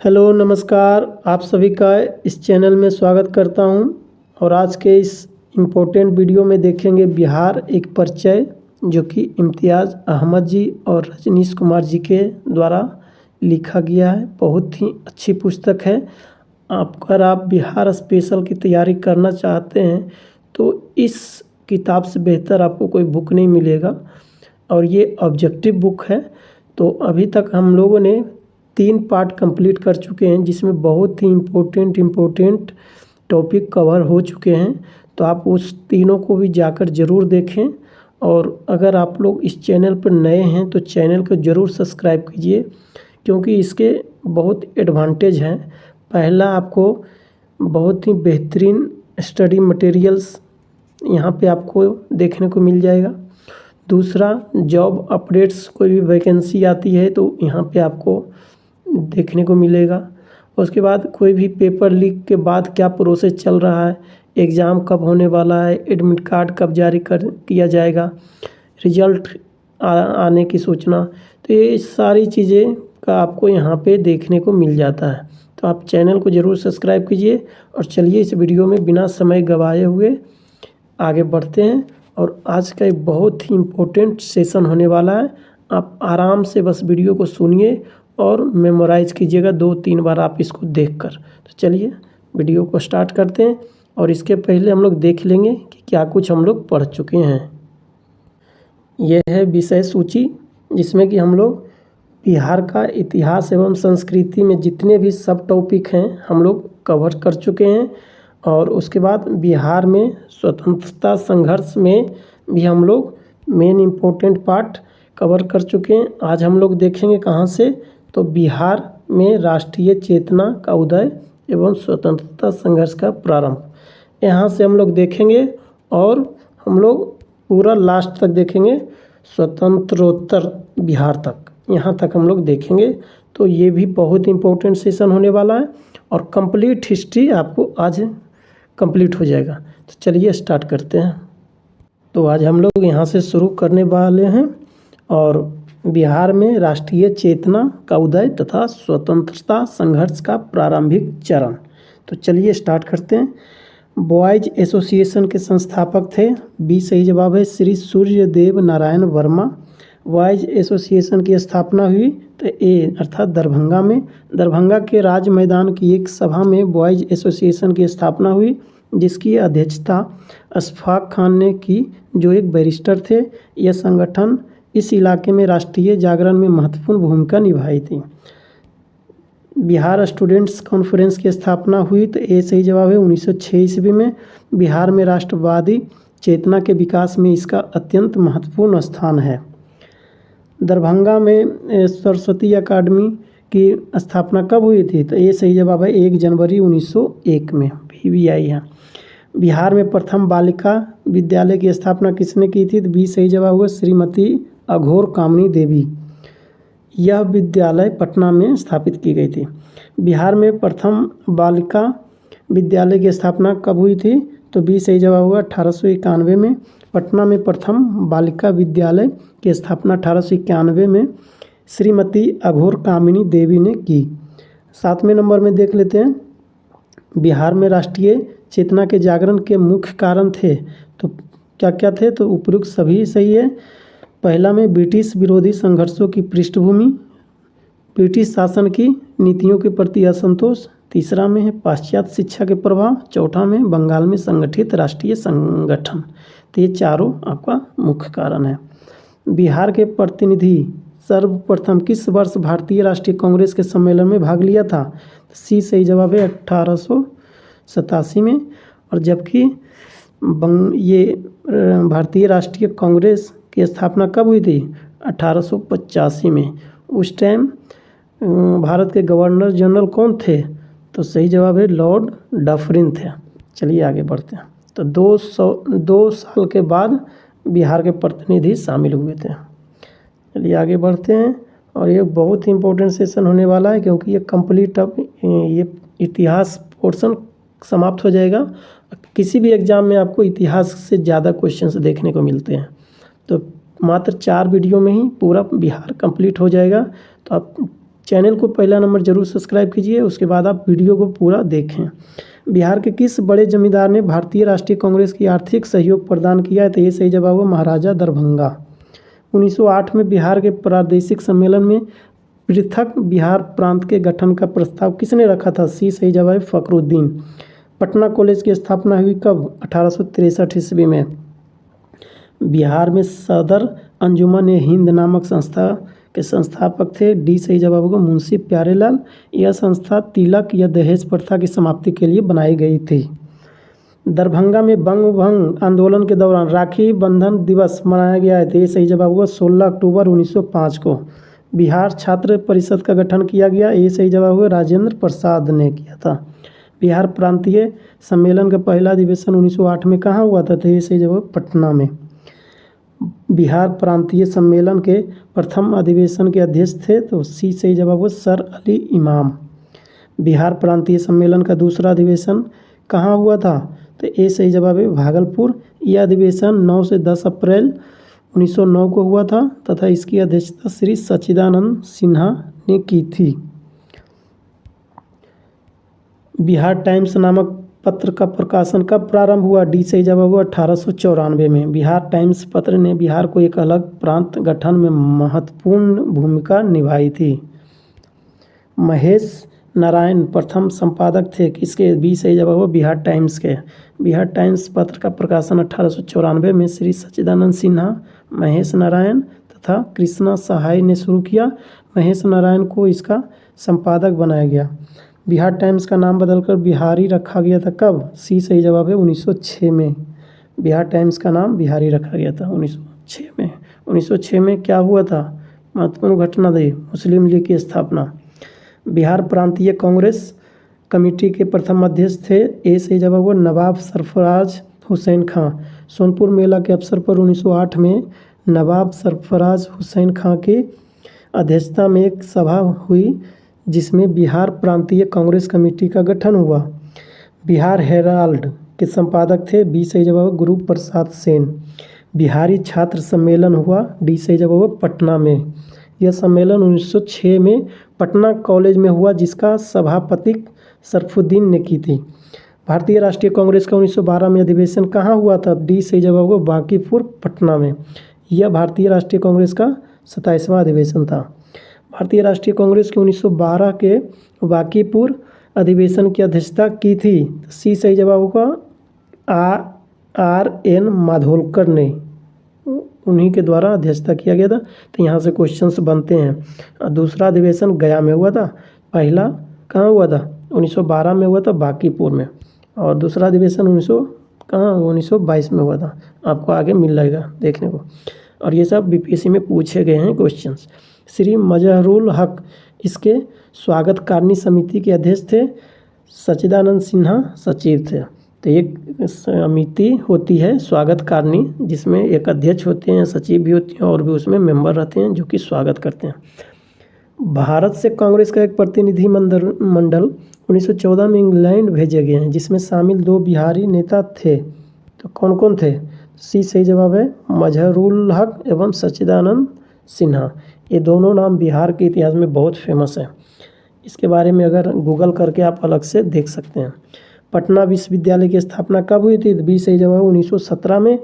Hello नमस्कार, आप सभी का इस चैनल में स्वागत करता हूं। और आज के इस इम्पोर्टेंट वीडियो में देखेंगे बिहार एक परिचय, जो कि इम्तियाज़ अहमद जी और रजनीश कुमार जी के द्वारा लिखा गया है। बहुत ही अच्छी पुस्तक है। अगर आप बिहार स्पेशल की तैयारी करना चाहते हैं तो इस किताब से बेहतर आपको कोई बुक नहीं मिलेगा। और ये ऑब्जेक्टिव बुक है। तो अभी तक हम लोगों ने 3 पार्ट कंप्लीट कर चुके हैं, जिसमें बहुत ही इम्पोर्टेंट टॉपिक कवर हो चुके हैं। तो आप उस तीनों को भी जाकर ज़रूर देखें। और अगर आप लोग इस चैनल पर नए हैं तो चैनल को ज़रूर सब्सक्राइब कीजिए, क्योंकि इसके बहुत एडवांटेज हैं। पहला, आपको बहुत ही बेहतरीन स्टडी मटेरियल्स यहाँ पे आपको देखने को मिल जाएगा। दूसरा, जॉब अपडेट्स, कोई भी वैकेंसी आती है तो यहाँ पे आपको देखने को मिलेगा। उसके बाद कोई भी पेपर लीक के बाद क्या प्रोसेस चल रहा है, एग्ज़ाम कब होने वाला है, एडमिट कार्ड कब जारी किया जाएगा, रिजल्ट आने की सूचना, तो ये सारी चीज़ें का आपको यहाँ पे देखने को मिल जाता है। तो आप चैनल को ज़रूर सब्सक्राइब कीजिए। और चलिए इस वीडियो में बिना समय गंवाए हुए आगे बढ़ते हैं। और आज का एक बहुत ही इम्पोर्टेंट सेशन होने वाला है। आप आराम से बस वीडियो को सुनिए और मेमोराइज़ कीजिएगा 2-3 बार आप इसको देखकर। तो चलिए वीडियो को स्टार्ट करते हैं। और इसके पहले हम लोग देख लेंगे कि क्या कुछ हम लोग पढ़ चुके हैं। यह है विषय सूची, जिसमें कि हम लोग बिहार का इतिहास एवं संस्कृति में जितने भी सब टॉपिक हैं हम लोग कवर कर चुके हैं। और उसके बाद बिहार में स्वतंत्रता संघर्ष में भी हम लोग मेन इम्पोर्टेंट पार्ट कवर कर चुके हैं। आज हम लोग देखेंगे कहाँ से, तो बिहार में राष्ट्रीय चेतना का उदय एवं स्वतंत्रता संघर्ष का प्रारंभ, यहाँ से हम लोग देखेंगे। और हम लोग पूरा लास्ट तक देखेंगे, स्वतंत्रोत्तर बिहार तक, यहाँ तक हम लोग देखेंगे। तो ये भी बहुत इम्पोर्टेंट सेशन होने वाला है। और कंप्लीट हिस्ट्री आपको आज कंप्लीट हो जाएगा। तो चलिए स्टार्ट करते हैं। तो आज हम लोग यहाँ से शुरू करने वाले हैं। और बिहार में राष्ट्रीय चेतना का उदय तथा स्वतंत्रता संघर्ष का प्रारंभिक चरण। तो चलिए स्टार्ट करते हैं। बॉयज एसोसिएशन के संस्थापक थे, बी सही जवाब है, श्री सूर्यदेव नारायण वर्मा। बॉयज एसोसिएशन की स्थापना हुई तो ए अर्थात दरभंगा में, दरभंगा के राज मैदान की एक सभा में बॉयज एसोसिएशन की स्थापना हुई, जिसकी अध्यक्षता अशफाक खान ने की, जो एक बैरिस्टर थे। यह संगठन इस इलाके में राष्ट्रीय जागरण में महत्वपूर्ण भूमिका निभाई थी। बिहार स्टूडेंट्स कॉन्फ्रेंस की स्थापना हुई तो ए सही जवाब है, 1906 ईस्वी में। बिहार में राष्ट्रवादी चेतना के विकास में इसका अत्यंत महत्वपूर्ण स्थान है। दरभंगा में सरस्वती अकादमी की स्थापना कब हुई थी, तो ए सही जवाब है, 1 जनवरी 1901 में, BVI है। बिहार में प्रथम बालिका विद्यालय की स्थापना किसने की थी, तो बी सही जवाब होगा, श्रीमती अघोर कामनी देवी। यह विद्यालय पटना में स्थापित की गई थी। बिहार में प्रथम बालिका विद्यालय की स्थापना कब हुई थी, तो बी सही जवाब होगा, 1891 में। पटना में प्रथम बालिका विद्यालय की स्थापना 1891 में श्रीमती अघोर कामिनी देवी ने की। 7वें नंबर में देख लेते हैं, बिहार में राष्ट्रीय चेतना के जागरण के मुख्य कारण थे, तो क्या क्या थे, तो उपयुक्त सभी सही है। पहला में ब्रिटिश विरोधी संघर्षों की पृष्ठभूमि, ब्रिटिश शासन की नीतियों के प्रति असंतोष। तीसरा में है पाश्चात्य शिक्षा के प्रभाव। चौथा में बंगाल में संगठित राष्ट्रीय संगठन। तो ये चारों आपका मुख्य कारण है। बिहार के प्रतिनिधि सर्वप्रथम किस वर्ष भारतीय राष्ट्रीय कांग्रेस के सम्मेलन में भाग लिया था, सी सही जवाब है, 1887 में। और जबकि ये भारतीय राष्ट्रीय कांग्रेस की स्थापना कब हुई थी, 1885 में। उस टाइम भारत के गवर्नर जनरल कौन थे, तो सही जवाब है, लॉर्ड डफरिन थे। चलिए आगे बढ़ते हैं। तो 2 साल के बाद बिहार के प्रतिनिधि शामिल हुए थे। चलिए आगे बढ़ते हैं। और ये बहुत ही इम्पोर्टेंट सेशन होने वाला है, क्योंकि ये कंप्लीट अब ये इतिहास पोर्शन समाप्त हो जाएगा। किसी भी एग्ज़ाम में आपको इतिहास से ज़्यादा क्वेश्चंस देखने को मिलते हैं। तो मात्र 4 वीडियो में ही पूरा बिहार कंप्लीट हो जाएगा। तो आप चैनल को पहला नंबर जरूर सब्सक्राइब कीजिए, उसके बाद आप वीडियो को पूरा देखें। बिहार के किस बड़े जमींदार ने भारतीय राष्ट्रीय कांग्रेस की आर्थिक सहयोग प्रदान किया है? तो ये सही जवाब है महाराजा दरभंगा। 1908 में बिहार के प्रादेशिक सम्मेलन में पृथक बिहार प्रांत के गठन का प्रस्ताव किसने रखा था? सी सही जवाब है फखरुद्दीन। पटना कॉलेज की स्थापना हुई कब? 1863 ईस्वी में। बिहार में सदर अंजुमन ए हिंद नामक संस्था के संस्थापक थे? डी सही जवाब होगा मुंशी प्यारेलाल। यह संस्था तिलक या दहेज प्रथा की समाप्ति के लिए बनाई गई थी। दरभंगा में बंग भंग आंदोलन के दौरान राखी बंधन दिवस मनाया गया है? तो ये सही जवाब होगा 16 अक्टूबर 1905 को। बिहार छात्र परिषद का गठन किया गया? ये सही जवाब होगा राजेंद्र प्रसाद ने किया था। बिहार प्रांतीय सम्मेलन का पहला अधिवेशन 1908 में कहाँ हुआ था? तो ये सही जवाब पटना में। बिहार प्रांतीय सम्मेलन के प्रथम अधिवेशन के अध्यक्ष थे? तो सी सही जवाब होगा सर अली इमाम। बिहार प्रांतीय सम्मेलन का दूसरा अधिवेशन कहाँ हुआ था? तो ये सही जवाब है भागलपुर। यह अधिवेशन 9 से 10 अप्रैल 1909 को हुआ था तथा इसकी अध्यक्षता श्री सच्चिदानंद सिन्हा ने की थी। बिहार टाइम्स नामक पत्र का प्रकाशन कब प्रारंभ हुआ? डी सही जवाब हुआ 1894 में। बिहार टाइम्स पत्र ने बिहार को एक अलग प्रांत गठन में महत्वपूर्ण भूमिका निभाई थी। महेश नारायण प्रथम संपादक थे किसके? बी सही जवाब हुआ बिहार टाइम्स के। बिहार टाइम्स पत्र का प्रकाशन 1894 में श्री सच्चिदानंद सिन्हा, महेश नारायण तथा कृष्णा सहाय ने शुरू किया। महेश नारायण को इसका संपादक बनाया गया। बिहार टाइम्स का नाम बदलकर बिहारी रखा गया था कब? सी सही जवाब है 1906 में। बिहार टाइम्स का नाम बिहारी रखा गया था 1906 में। 1906 में क्या हुआ था? महत्वपूर्ण घटना थी मुस्लिम लीग की स्थापना। बिहार प्रांतीय कांग्रेस कमेटी के प्रथम अध्यक्ष थे? ए सही जवाब हुआ नवाब सरफराज हुसैन खां। सोनपुर मेला के अवसर पर 1908 में नवाब सरफराज हुसैन खां की अध्यक्षता में एक सभा हुई जिसमें बिहार प्रांतीय कांग्रेस कमेटी का गठन हुआ। बिहार हेराल्ड के संपादक थे? बी सही जवाब गुरु प्रसाद सेन। बिहारी छात्र सम्मेलन हुआ? डी सही जवाब हुआ पटना में। यह सम्मेलन 1906 में पटना कॉलेज में हुआ जिसका सभापति शरफुद्दीन ने की थी। भारतीय राष्ट्रीय कांग्रेस का 1912 में अधिवेशन कहाँ हुआ था? डी सही जवाब हुआ बांकीपुर पटना में। यह भारतीय राष्ट्रीय कांग्रेस का 27वां अधिवेशन था। भारतीय राष्ट्रीय कांग्रेस के 1912 के बांकीपुर अधिवेशन की अध्यक्षता की थी? सी सही जवाब होगा RN माधोलकर ने, उन्हीं के द्वारा अध्यक्षता किया गया था। तो यहाँ से क्वेश्चंस बनते हैं। दूसरा अधिवेशन गया में हुआ था, पहला कहाँ हुआ था? 1912 में हुआ था बांकीपुर में, और दूसरा अधिवेशन 1922 में हुआ था। आपको आगे मिल जाएगा देखने को। और ये सब बीपीएससी में पूछे गए हैं क्वेश्चंस। श्री मजहरुल हक इसके स्वागतकारिणी समिति के अध्यक्ष थे। सच्चिदानंद सिन्हा सचिव थे। तो एक समिति होती है स्वागतकारिणी जिसमें एक अध्यक्ष होते हैं, सचिव भी होती हैं और भी उसमें मेंबर रहते हैं जो कि स्वागत करते हैं। भारत से कांग्रेस का एक प्रतिनिधि मंडल 1914 में इंग्लैंड भेजे गए हैं जिसमें शामिल 2 बिहारी नेता थे। तो कौन कौन थे? सी सही जवाब है मजहरुल हक एवं सच्चिदानंद सिन्हा। ये दोनों नाम बिहार के इतिहास में बहुत फेमस है। इसके बारे में अगर गूगल करके आप अलग से देख सकते हैं। पटना विश्वविद्यालय की स्थापना कब हुई थी? बी सही जवाब 1917 में।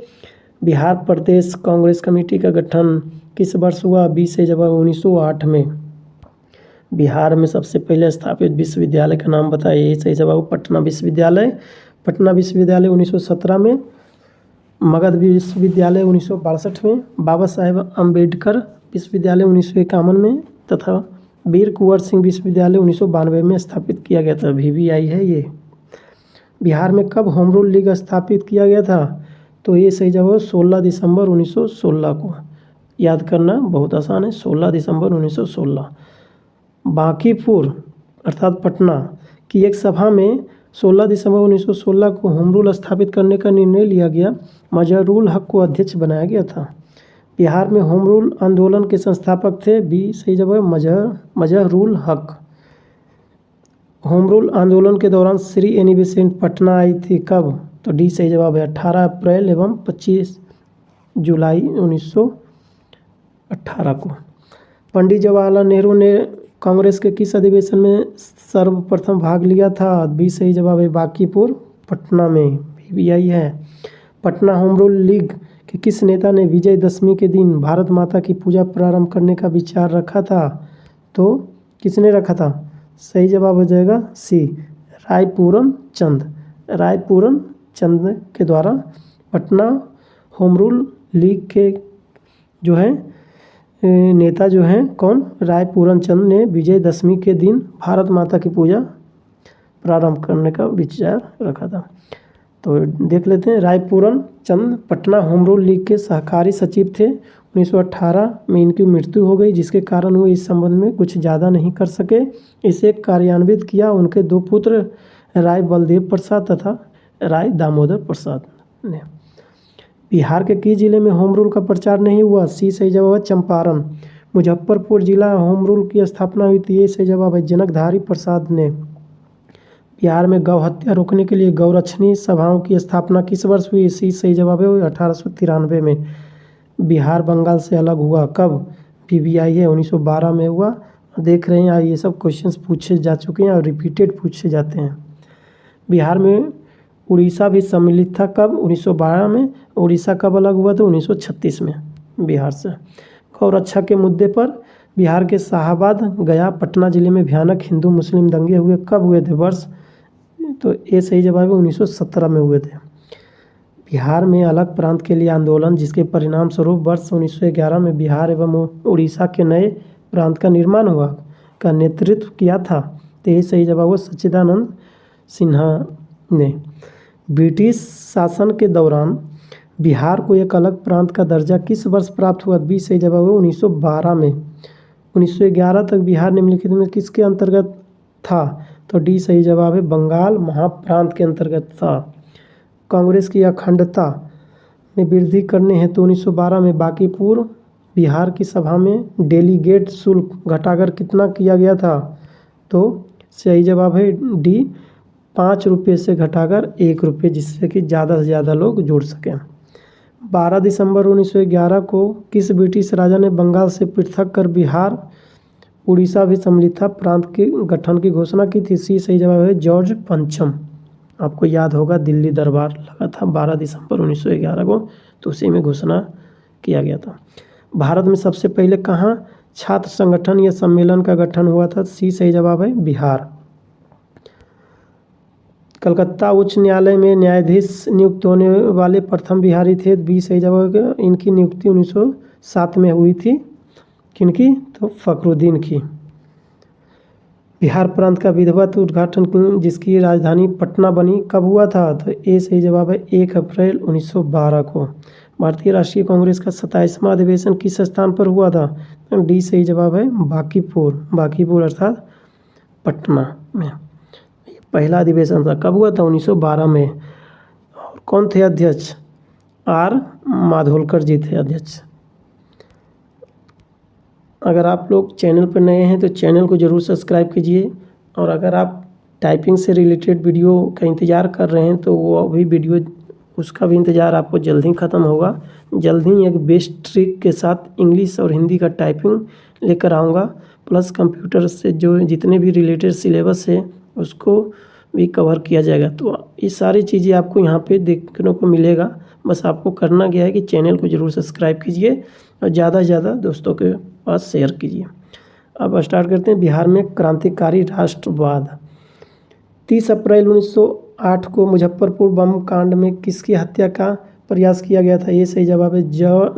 बिहार प्रदेश कांग्रेस कमेटी का गठन किस वर्ष हुआ? बी सही जवाब 1908 में। बिहार में सबसे पहले स्थापित विश्वविद्यालय का नाम बताइए? ये सही जवाब पटना विश्वविद्यालय। पटना विश्वविद्यालय 1917 में। मगध विश्वविद्यालय 1962 में। बाबा साहेब अम्बेडकर विश्वविद्यालय 1951 में तथा वीर कुंवर सिंह विश्वविद्यालय 1992 में स्थापित किया गया था। VVI है ये। बिहार में कब होम रूल लीग स्थापित किया गया था? तो ये सही जवाब 16 दिसंबर 1916 को। याद करना बहुत आसान है, 16 दिसंबर 1916। बांकीपुर अर्थात पटना की एक सभा में 16 दिसंबर 1916 को होम रूल स्थापित करने का निर्णय लिया गया। मजहरुल हक को अध्यक्ष बनाया गया था। बिहार में होम रूल आंदोलन के संस्थापक थे? बी सही जवाब मजहरुल हक। होम रूल आंदोलन के दौरान श्री एनी बेसेंट पटना आई थी कब? तो डी सही जवाब है 18 अप्रैल एवं 25 जुलाई 1918 को। पंडित जवाहरलाल नेहरू ने कांग्रेस के किस अधिवेशन में सर्वप्रथम भाग लिया था? बी सही जवाब है बांकीपुर पटना में, पीवीआई है। पटना होम रूल लीग के किस नेता ने विजयदशमी के दिन भारत माता की पूजा प्रारंभ करने का विचार रखा था? तो किसने रखा था? सही जवाब हो जाएगा सी, रायपूरन चंद। रायपूरन चंद के द्वारा पटना होम रूल लीग के जो है नेता जो हैं कौन? रायपूरन चंद ने विजयदशमी के दिन भारत माता की पूजा प्रारंभ करने का विचार रखा था। तो देख लेते हैं, रायपूरन चंद पटना होम रूल लीग के सहकारी सचिव थे। 1918 में इनकी मृत्यु हो गई, जिसके कारण वो इस संबंध में कुछ ज़्यादा नहीं कर सके। इसे कार्यान्वित किया उनके दो पुत्र राय बलदेव प्रसाद तथा राय दामोदर प्रसाद ने। बिहार के किस जिले में होम रूल का प्रचार नहीं हुआ? सी सही जवाब है चंपारण। मुजफ्फरपुर जिला होम रूल की स्थापना हुई थी, ये सही जवाब है जनकधारी प्रसाद ने। बिहार में गौ हत्या रोकने के लिए गौरक्षणी सभाओं की स्थापना किस वर्ष हुई? सी सही जवाब है 1893 में। बिहार बंगाल से अलग हुआ कब? पीवीआई है 1912 में हुआ। देख रहे हैं ये सब क्वेश्चंस पूछे जा चुके हैं और रिपीटेड पूछे जाते हैं। बिहार में उड़ीसा भी सम्मिलित था कब? 1912 में। उड़ीसा कब अलग हुआ? तो 1936 में बिहार से। गौरक्षा के मुद्दे पर बिहार के शाहाबाद, गया, पटना जिले में भयानक हिंदू मुस्लिम दंगे हुए कब हुए थे? वर्ष तो ये सही जवाब है 1917 में हुए थे। बिहार में अलग प्रांत के लिए आंदोलन, जिसके परिणाम स्वरूप वर्ष 1911 में बिहार एवं उड़ीसा के नए प्रांत का निर्माण हुआ, का नेतृत्व किया था। तो ये सही जवाब है सच्चिदानंद सिन्हा ने। ब्रिटिश शासन के दौरान बिहार को एक अलग प्रांत का दर्जा किस वर्ष प्राप्त हुआ? बी सही जवाब है 1912 में। 1911 तक बिहार निम्नलिखित में किसके अंतर्गत था? तो डी सही जवाब है बंगाल महाप्रांत के अंतर्गत था। कांग्रेस की अखंडता में वृद्धि करने हेतु 1912 में बांकीपुर बिहार की सभा में डेलीगेट शुल्क घटाकर कितना किया गया था? तो सही जवाब है डी 5 रुपये से घटाकर 1 रुपये, जिससे कि ज़्यादा से ज़्यादा लोग जुड़ सकें। 12 दिसंबर 1911 को किस ब्रिटिश राजा ने बंगाल से पृथक कर बिहार उड़ीसा भी सम्मिलित था प्रांत के गठन की घोषणा की थी? सी सही जवाब है जॉर्ज पंचम। आपको याद होगा दिल्ली दरबार लगा था 12 दिसंबर 1911 को, तो उसी में घोषणा किया गया था। भारत में सबसे पहले कहाँ छात्र संगठन या सम्मेलन का गठन हुआ था? सी सही जवाब है बिहार। कलकत्ता उच्च न्यायालय में न्यायाधीश नियुक्त होने वाले प्रथम बिहारी थे? बी सही जवाब है इनकी नियुक्ति 1907 में हुई थी। किनकी? तो फखरुद्दीन की। बिहार प्रांत का विधिवत उद्घाटन जिसकी राजधानी पटना बनी कब हुआ था? तो ए सही जवाब है 1 अप्रैल 1912 को। भारतीय राष्ट्रीय कांग्रेस का 27वां अधिवेशन किस स्थान पर हुआ था? तो डी सही जवाब है बांकीपुर। बांकीपुर अर्थात पटना में पहला अधिवेशन था। कब हुआ था? 1912 में। और कौन थे अध्यक्ष? आर माधोलकर जी थे अध्यक्ष। अगर आप लोग चैनल पर नए हैं तो चैनल को ज़रूर सब्सक्राइब कीजिए, और अगर आप टाइपिंग से रिलेटेड वीडियो का इंतज़ार कर रहे हैं तो वो भी वीडियो, उसका भी इंतज़ार आपको जल्द ही ख़त्म होगा। जल्द ही एक बेस्ट ट्रिक के साथ इंग्लिश और हिंदी का टाइपिंग लेकर आऊँगा, प्लस कंप्यूटर से जो जितने भी रिलेटेड सिलेबस है उसको भी कवर किया जाएगा। तो ये सारी चीज़ें आपको यहाँ पे देखने को मिलेगा। बस आपको करना क्या है कि चैनल को ज़रूर सब्सक्राइब कीजिए और ज़्यादा से ज़्यादा दोस्तों के पास शेयर कीजिए। अब स्टार्ट करते हैं। बिहार में क्रांतिकारी राष्ट्रवाद। 30 अप्रैल 1908 को मुजफ्फरपुर बम कांड में किसकी हत्या का प्रयास किया गया था? ये सही जवाब है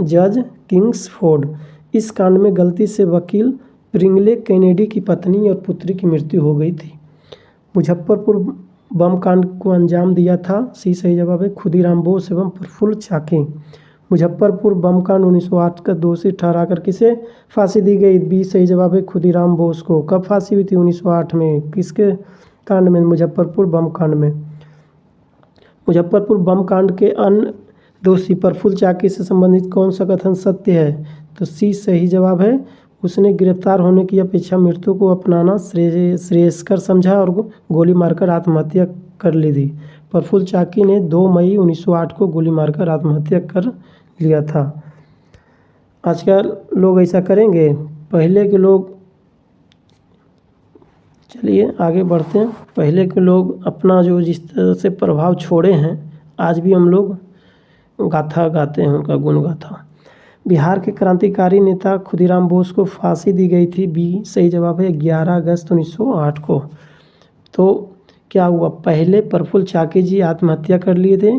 जज किंग्सफोर्ड। इस कांड में गलती से वकील प्रिंगले कैनेडी की पत्नी और पुत्री की मृत्यु हो गई थी। मुजफ्फरपुर बम कांड को अंजाम दिया था? सी सही जवाब है खुदीराम बोस एवं प्रफुल्ल चाकी। मुजफ्फरपुर बम कांड 1908 का दोषी ठहराकर किसे फांसी दी गई? बी सही जवाब है खुदीराम बोस को। कब फांसी हुई थी? 1908 में। किसके कांड में? मुजफ्फरपुर बम कांड में। मुजफ्फरपुर बम कांड के अन्य दोषी प्रफुल्ल चाकी से संबंधित कौन सा कथन सत्य है? तो सी सही जवाब है उसने गिरफ्तार होने की अपेक्षा मृत्यु को अपनाना श्रेयस्कर समझा और गोली मारकर आत्महत्या कर ली थी। प्रफुल्ल चाकी ने 2 मई 1908 को गोली मारकर आत्महत्या कर लिया था। आजकल लोग ऐसा करेंगे? पहले के लोग चलिए आगे बढ़ते हैं। पहले के लोग अपना जो जिस तरह से प्रभाव छोड़े हैं, आज भी हम लोग गाथा गाते हैं, उनका गुण गाथा। बिहार के क्रांतिकारी नेता खुदीराम बोस को फांसी दी गई थी। बी सही जवाब है 11 अगस्त 1908 को। तो क्या हुआ, पहले प्रफुल्ल चाकी जी आत्महत्या कर लिए थे,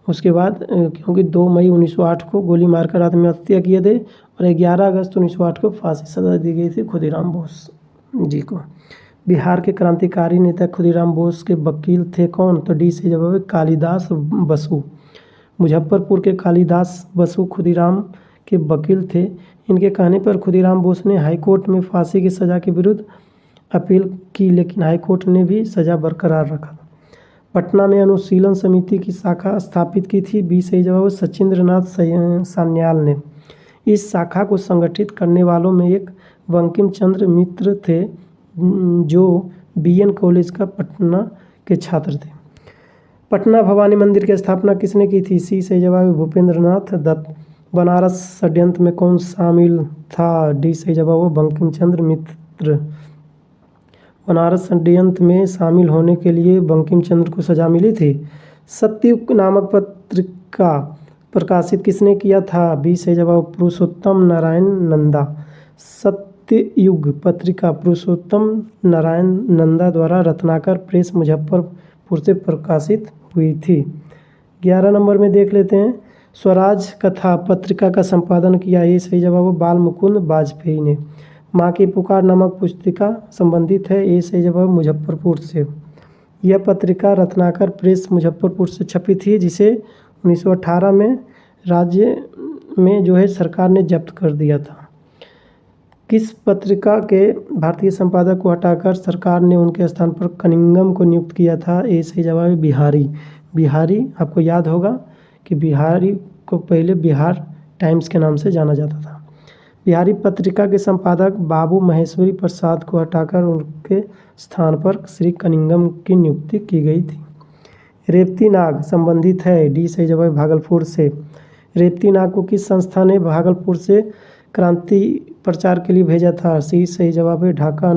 उसके बाद क्योंकि 2 मई 1908 को गोली मारकर आत्महत्या किए थे, और 11 अगस्त 1908 को फांसी सजा दी गई थी खुदीराम बोस जी को। बिहार के क्रांतिकारी नेता खुदीराम बोस के वकील थे कौन, तो डी से जवाब है कालिदास बसु। मुजफ्फरपुर के कालिदास बसु खुदीराम के वकील थे। इनके कहने पर खुदीराम बोस ने हाईकोर्ट में फांसी की सज़ा के विरुद्ध अपील की, लेकिन हाईकोर्ट ने भी सज़ा बरकरार रखा। पटना में अनुशीलन समिति की शाखा स्थापित की थी। बी सही जवाब सचिंद्रनाथ सान्याल ने। इस शाखा को संगठित करने वालों में एक बंकिम चंद्र मित्र थे, जो BN कॉलेज का पटना के छात्र थे। पटना भवानी मंदिर की स्थापना किसने की थी, सी सही जवाब भूपेंद्रनाथ दत्त। बनारस षड्यंत्र में कौन शामिल था, डी सही जवाब बंकिम चंद्र मित्र। बनारस षड्यंत्र में शामिल होने के लिए बंकिम चंद्र को सजा मिली थी। सत्ययुग नामक पत्रिका प्रकाशित किसने किया था, बी सही जवाब पुरुषोत्तम नारायण नंदा। सत्ययुग पत्रिका पुरुषोत्तम नारायण नंदा द्वारा रत्नाकर प्रेस मुजफ्फरपुर से प्रकाशित हुई थी। 11 नंबर में देख लेते हैं। स्वराज कथा पत्रिका का संपादन किया, ये सही जवाब बाल मुकुंद वाजपेयी ने। माँ की पुकार नामक पुस्तिका संबंधित है, ये सही जवाब मुजफ्फरपुर से। यह पत्रिका रत्नाकर प्रेस मुजफ्फरपुर से छपी थी, जिसे 1918 में राज्य में जो है सरकार ने जब्त कर दिया था। किस पत्रिका के भारतीय संपादक को हटाकर सरकार ने उनके स्थान पर कनिंगम को नियुक्त किया था, ये सही जवाब है बिहारी। बिहारी आपको याद होगा कि बिहारी को पहले बिहार टाइम्स के नाम से जाना जाता था। बिहारी पत्रिका के संपादक बाबू महेश्वरी प्रसाद को हटाकर उनके स्थान पर श्री कनिंगम की नियुक्ति की गई थी। रेवती नाग संबंधित है, डी सही जवाब भागलपुर से। रेवती नाग को किस संस्था ने भागलपुर से क्रांति प्रचार के लिए भेजा था, सी सही जवाब है ढाका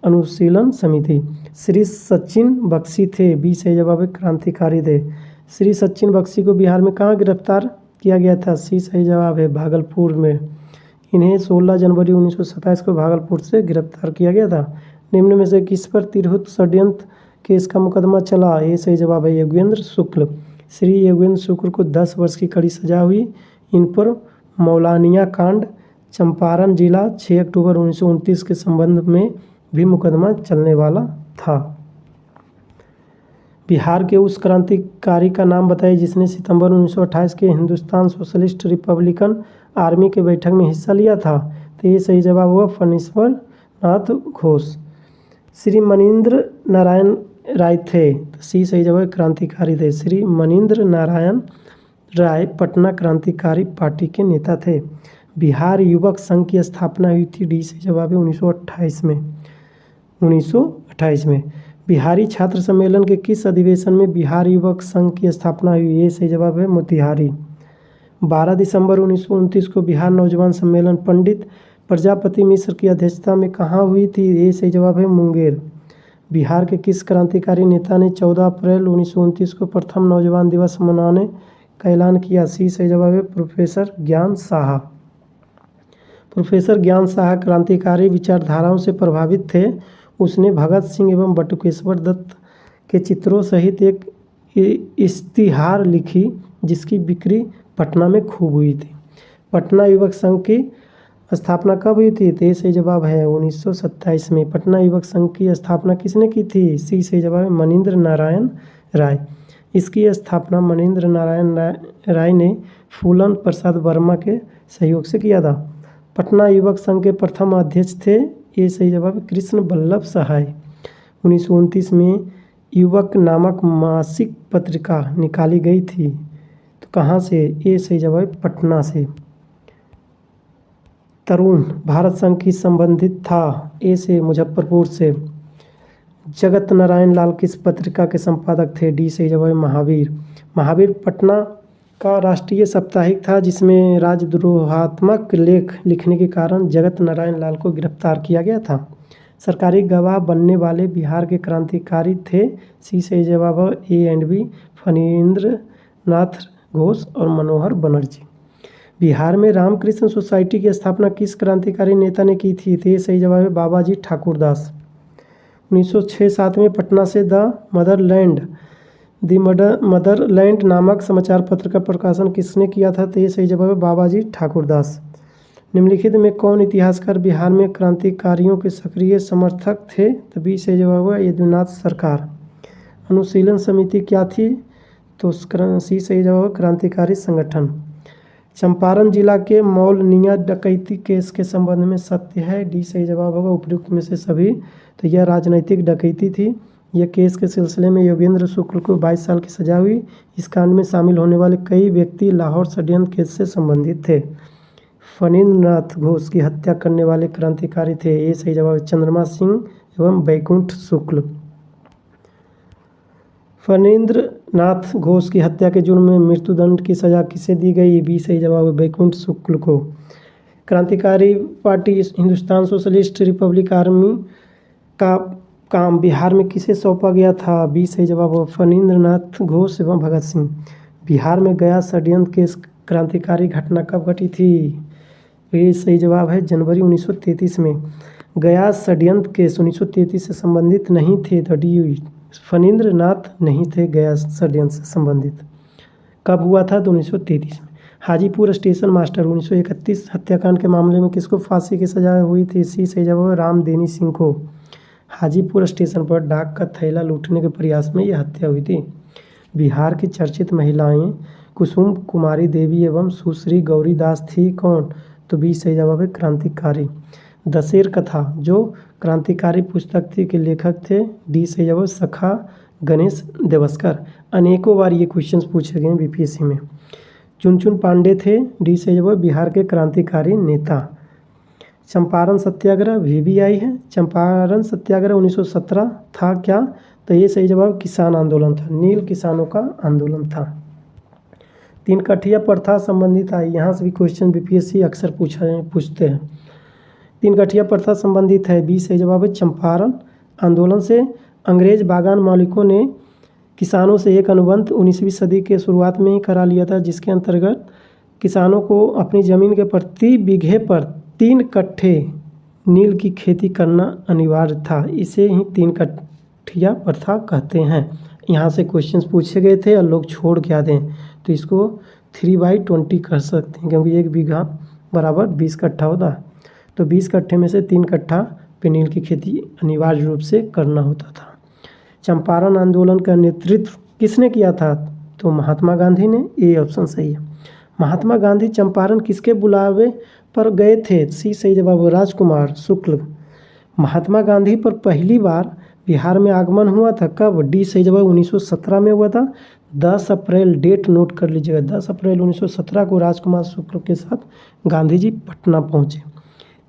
अनुशीलन समिति। श्री सचिन बख्शी थे, बी सही जवाब है क्रांतिकारी थे। श्री सचिन बख्शी को बिहार में कहाँ गिरफ्तार किया गया था, सी सही जवाब है भागलपुर में। इन्हें 16 जनवरी 1927 को भागलपुर से गिरफ्तार किया गया था। निम्न में से किस पर तिरहुत षड्यंत्र केस का मुकदमा चला, ये सही जवाब है योगेंद्र शुक्ल। श्री योगेंद्र शुक्ल को 10 वर्ष की कड़ी सजा हुई। इन पर मौलानिया कांड, चंपारण जिला 6 अक्टूबर 1929 के संबंध में भी मुकदमा चलने वाला था। बिहार के उस क्रांतिकारी का नाम बताइए जिसने सितंबर 1928 के हिंदुस्तान सोशलिस्ट रिपब्लिकन आर्मी के बैठक में हिस्सा लिया था, तो ये सही जवाब हुआ फणीश्वर नाथ घोष। श्री मनीन्द्र नारायण राय थे, तो सी सही जवाब क्रांतिकारी थे। श्री मनीन्द्र नारायण राय पटना क्रांतिकारी पार्टी के नेता थे। बिहार युवक संघ की स्थापना हुई थी, डी सही जवाब है 1928 में। 1928 में बिहारी छात्र सम्मेलन के किस अधिवेशन में बिहार युवक संघ की स्थापना हुई, ये सही जवाब है मोतिहारी। 12 दिसंबर 1929 को बिहार नौजवान सम्मेलन पंडित प्रजापति मिश्र की अध्यक्षता में कहाँ हुई थी, ये सही जवाब है मुंगेर। बिहार के किस क्रांतिकारी नेता ने 14 अप्रैल 1929 को प्रथम नौजवान दिवस मनाने का ऐलान किया, सी सही जवाब है प्रोफेसर ज्ञान साहा। प्रोफेसर ज्ञान साहा क्रांतिकारी विचारधाराओं से प्रभावित थे। उसने भगत सिंह एवं बटुकेश्वर दत्त के चित्रों सहित एक इश्तिहार लिखी, जिसकी बिक्री पटना में खूब हुई थी। पटना युवक संघ की स्थापना कब हुई थी, तो सही जवाब है 1927 में। पटना युवक संघ की स्थापना किसने की थी, सी सही जवाब है मनीन्द्र नारायण राय। इसकी स्थापना मनीन्द्र नारायण राय ने फूलन प्रसाद वर्मा के सहयोग से किया था। पटना युवक संघ के प्रथम अध्यक्ष थे, ये सही जवाब है कृष्ण वल्लभ सहाय। 1929 में युवक नामक मासिक पत्रिका निकाली गई थी, तो कहाँ से, ये सही जवाब है पटना से। तरुण भारत संघ की संबंधित था, ए से मुजफ्फरपुर से। जगत नारायण लाल किस पत्रिका के संपादक थे, डी सही जवाब है महावीर। महावीर पटना का राष्ट्रीय साप्ताहिक था, जिसमें राजद्रोहात्मक लेख लिखने के कारण जगत नारायण लाल को गिरफ्तार किया गया था। सरकारी गवाह बनने वाले बिहार के क्रांतिकारी थे। सी सही जवाब है ए एंड बी, फणींद्र नाथ घोष और मनोहर बनर्जी। बिहार में रामकृष्ण सोसाइटी की स्थापना किस क्रांतिकारी नेता ने की थी? तो ये सही जवाब है बाबाजी ठाकुरदास। 1906-7 में पटना से द मदरलैंड नामक समाचार पत्र का प्रकाशन किसने किया था? तो ये सही जवाब है बाबाजी ठाकुरदास। निम्नलिखित में कौन इतिहासकार बिहार में क्रांतिकारियों के सक्रिय समर्थक थे? तो बी सही जवाब है यदुनाथ सरकार। अनुशीलन समिति क्या थी? तो सी सही जवाब है क्रांतिकारी संगठन। चंपारण जिला के मौलनिया डकैती केस के संबंध में सत्य है। डी सही जवाब होगा उपयुक्त में से सभी। तो यह राजनैतिक डकैती थी। यह केस के सिलसिले में योगेंद्र शुक्ल को 22 साल की सजा हुई। इस कांड में शामिल होने वाले कई व्यक्ति लाहौर षड्यंत्र केस से संबंधित थे। फणींद्र नाथ घोष की हत्या करने वाले क्रांतिकारी थे। ये सही जवाब है चंद्रमा सिंह एवं बैकुंठ शुक्ल। फणींद्र नाथ घोष की हत्या के जुर्म में मृत्युदंड की सजा किसे दी गई? बी सही जवाब है बैकुंठ शुक्ल को। क्रांतिकारी party Hindustan socialist Republic army का काम बिहार में किसे सौंपा गया था? बी सही जवाब है फणींद्र नाथ घोष एवं भगत सिंह। बिहार में गया षड्यंत्र केस क्रांतिकारी घटना कब घटी थी? ये सही जवाब है जनवरी 1933 में। गया षड्यंत्र केस 1933 से संबंधित नहीं थे। तो डी फणींद्र नाथ नहीं थे गया षड्यंत्र से संबंधित। कब हुआ था? तो 1933 में। हाजीपुर स्टेशन मास्टर 1931 हत्याकांड के मामले में किसको फांसी की सजा हुई थी? सी सही जवाब है रामदेनी सिंह को। हाजीपुर स्टेशन पर डाक का थैला लूटने के प्रयास में यह हत्या हुई थी। बिहार की चर्चित महिलाएं कुसुम कुमारी देवी एवं सुश्री गौरी दास थी कौन? तो बी सही जवाब है क्रांतिकारी। दशेर कथा जो क्रांतिकारी पुस्तक थी के लेखक थे? डी सही जवाब सखा गणेश देवस्कर। अनेकों बार ये क्वेश्चंस पूछे गए बीपीएससी में। चुनचुन पांडे थे। डी सही जवाब बिहार के क्रांतिकारी नेता। चंपारण सत्याग्रह वीवीआई है। चंपारण सत्याग्रह 1917 था क्या? तो ये सही जवाब किसान आंदोलन था। नील किसानों का आंदोलन था। 3 कठिया प्रथा संबंधित आई। यहाँ से भी क्वेश्चन बीपीएससी अक्सर पूछते हैं। 3 कठिया प्रथा संबंधित है। बी सही जवाब है चंपारण आंदोलन से। अंग्रेज बागान मालिकों ने किसानों से एक अनुबंध 19वीं सदी के शुरुआत में ही करा लिया था, जिसके अंतर्गत किसानों को अपनी ज़मीन के प्रति बीघे पर 3 कट्ठे नील की खेती करना अनिवार्य था। इसे ही 3 कठिया प्रथा कहते हैं। यहाँ से क्वेश्चंस पूछे गए थे और लोग छोड़ के आते हैं, तो इसको 3/20 कर सकते हैं, क्योंकि 1 बीघा बराबर 20 कट्ठा होता है। तो 20 कट्ठे में से 3 कट्ठा पे नील की खेती अनिवार्य रूप से करना होता था। चंपारण आंदोलन का नेतृत्व किसने किया था? तो महात्मा गांधी ने। ये ऑप्शन सही है। महात्मा गांधी चंपारण किसके बुलावे पर गए थे? सी सही जवाब राजकुमार शुक्ल। महात्मा गांधी पर पहली बार बिहार में आगमन हुआ था कब? डी सही जवाब 1917 में हुआ था। 10 अप्रैल डेट नोट कर लीजिएगा। 10 अप्रैल 1917 को राजकुमार शुक्ल के साथ गांधी जी पटना पहुँचे।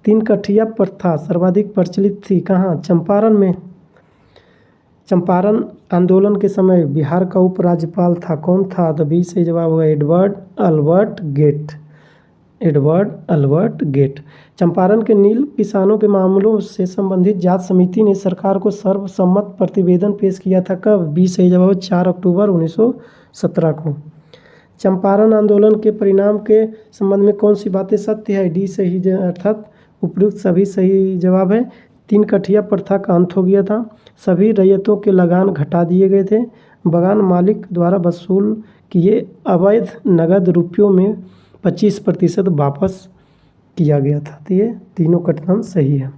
3 कठिया प्रथा सर्वाधिक प्रचलित थी कहाँ? चंपारण में। चंपारण आंदोलन के समय बिहार का उपराज्यपाल था कौन था? तो बी सही जवाब होगा Edward Albert Gait. Edward Albert Gait. Champaran के नील किसानों के मामलों से संबंधित जांच समिति ने सरकार को सर्वसम्मत प्रतिवेदन पेश किया था कब? बी सही जवाब 4 अक्टूबर 1917 को। चंपारण आंदोलन के परिणाम के संबंध में कौन सी बातें सत्य है? डी सही अर्थात उपयुक्त सभी सही जवाब है। 3 कठिया प्रथा का अंत हो गया था। सभी रैयतों के लगान घटा दिए गए थे। बागान मालिक द्वारा वसूल किए अवैध नगद रुपयों में 25% वापस किया गया था। तो ये तीनों कथन सही है।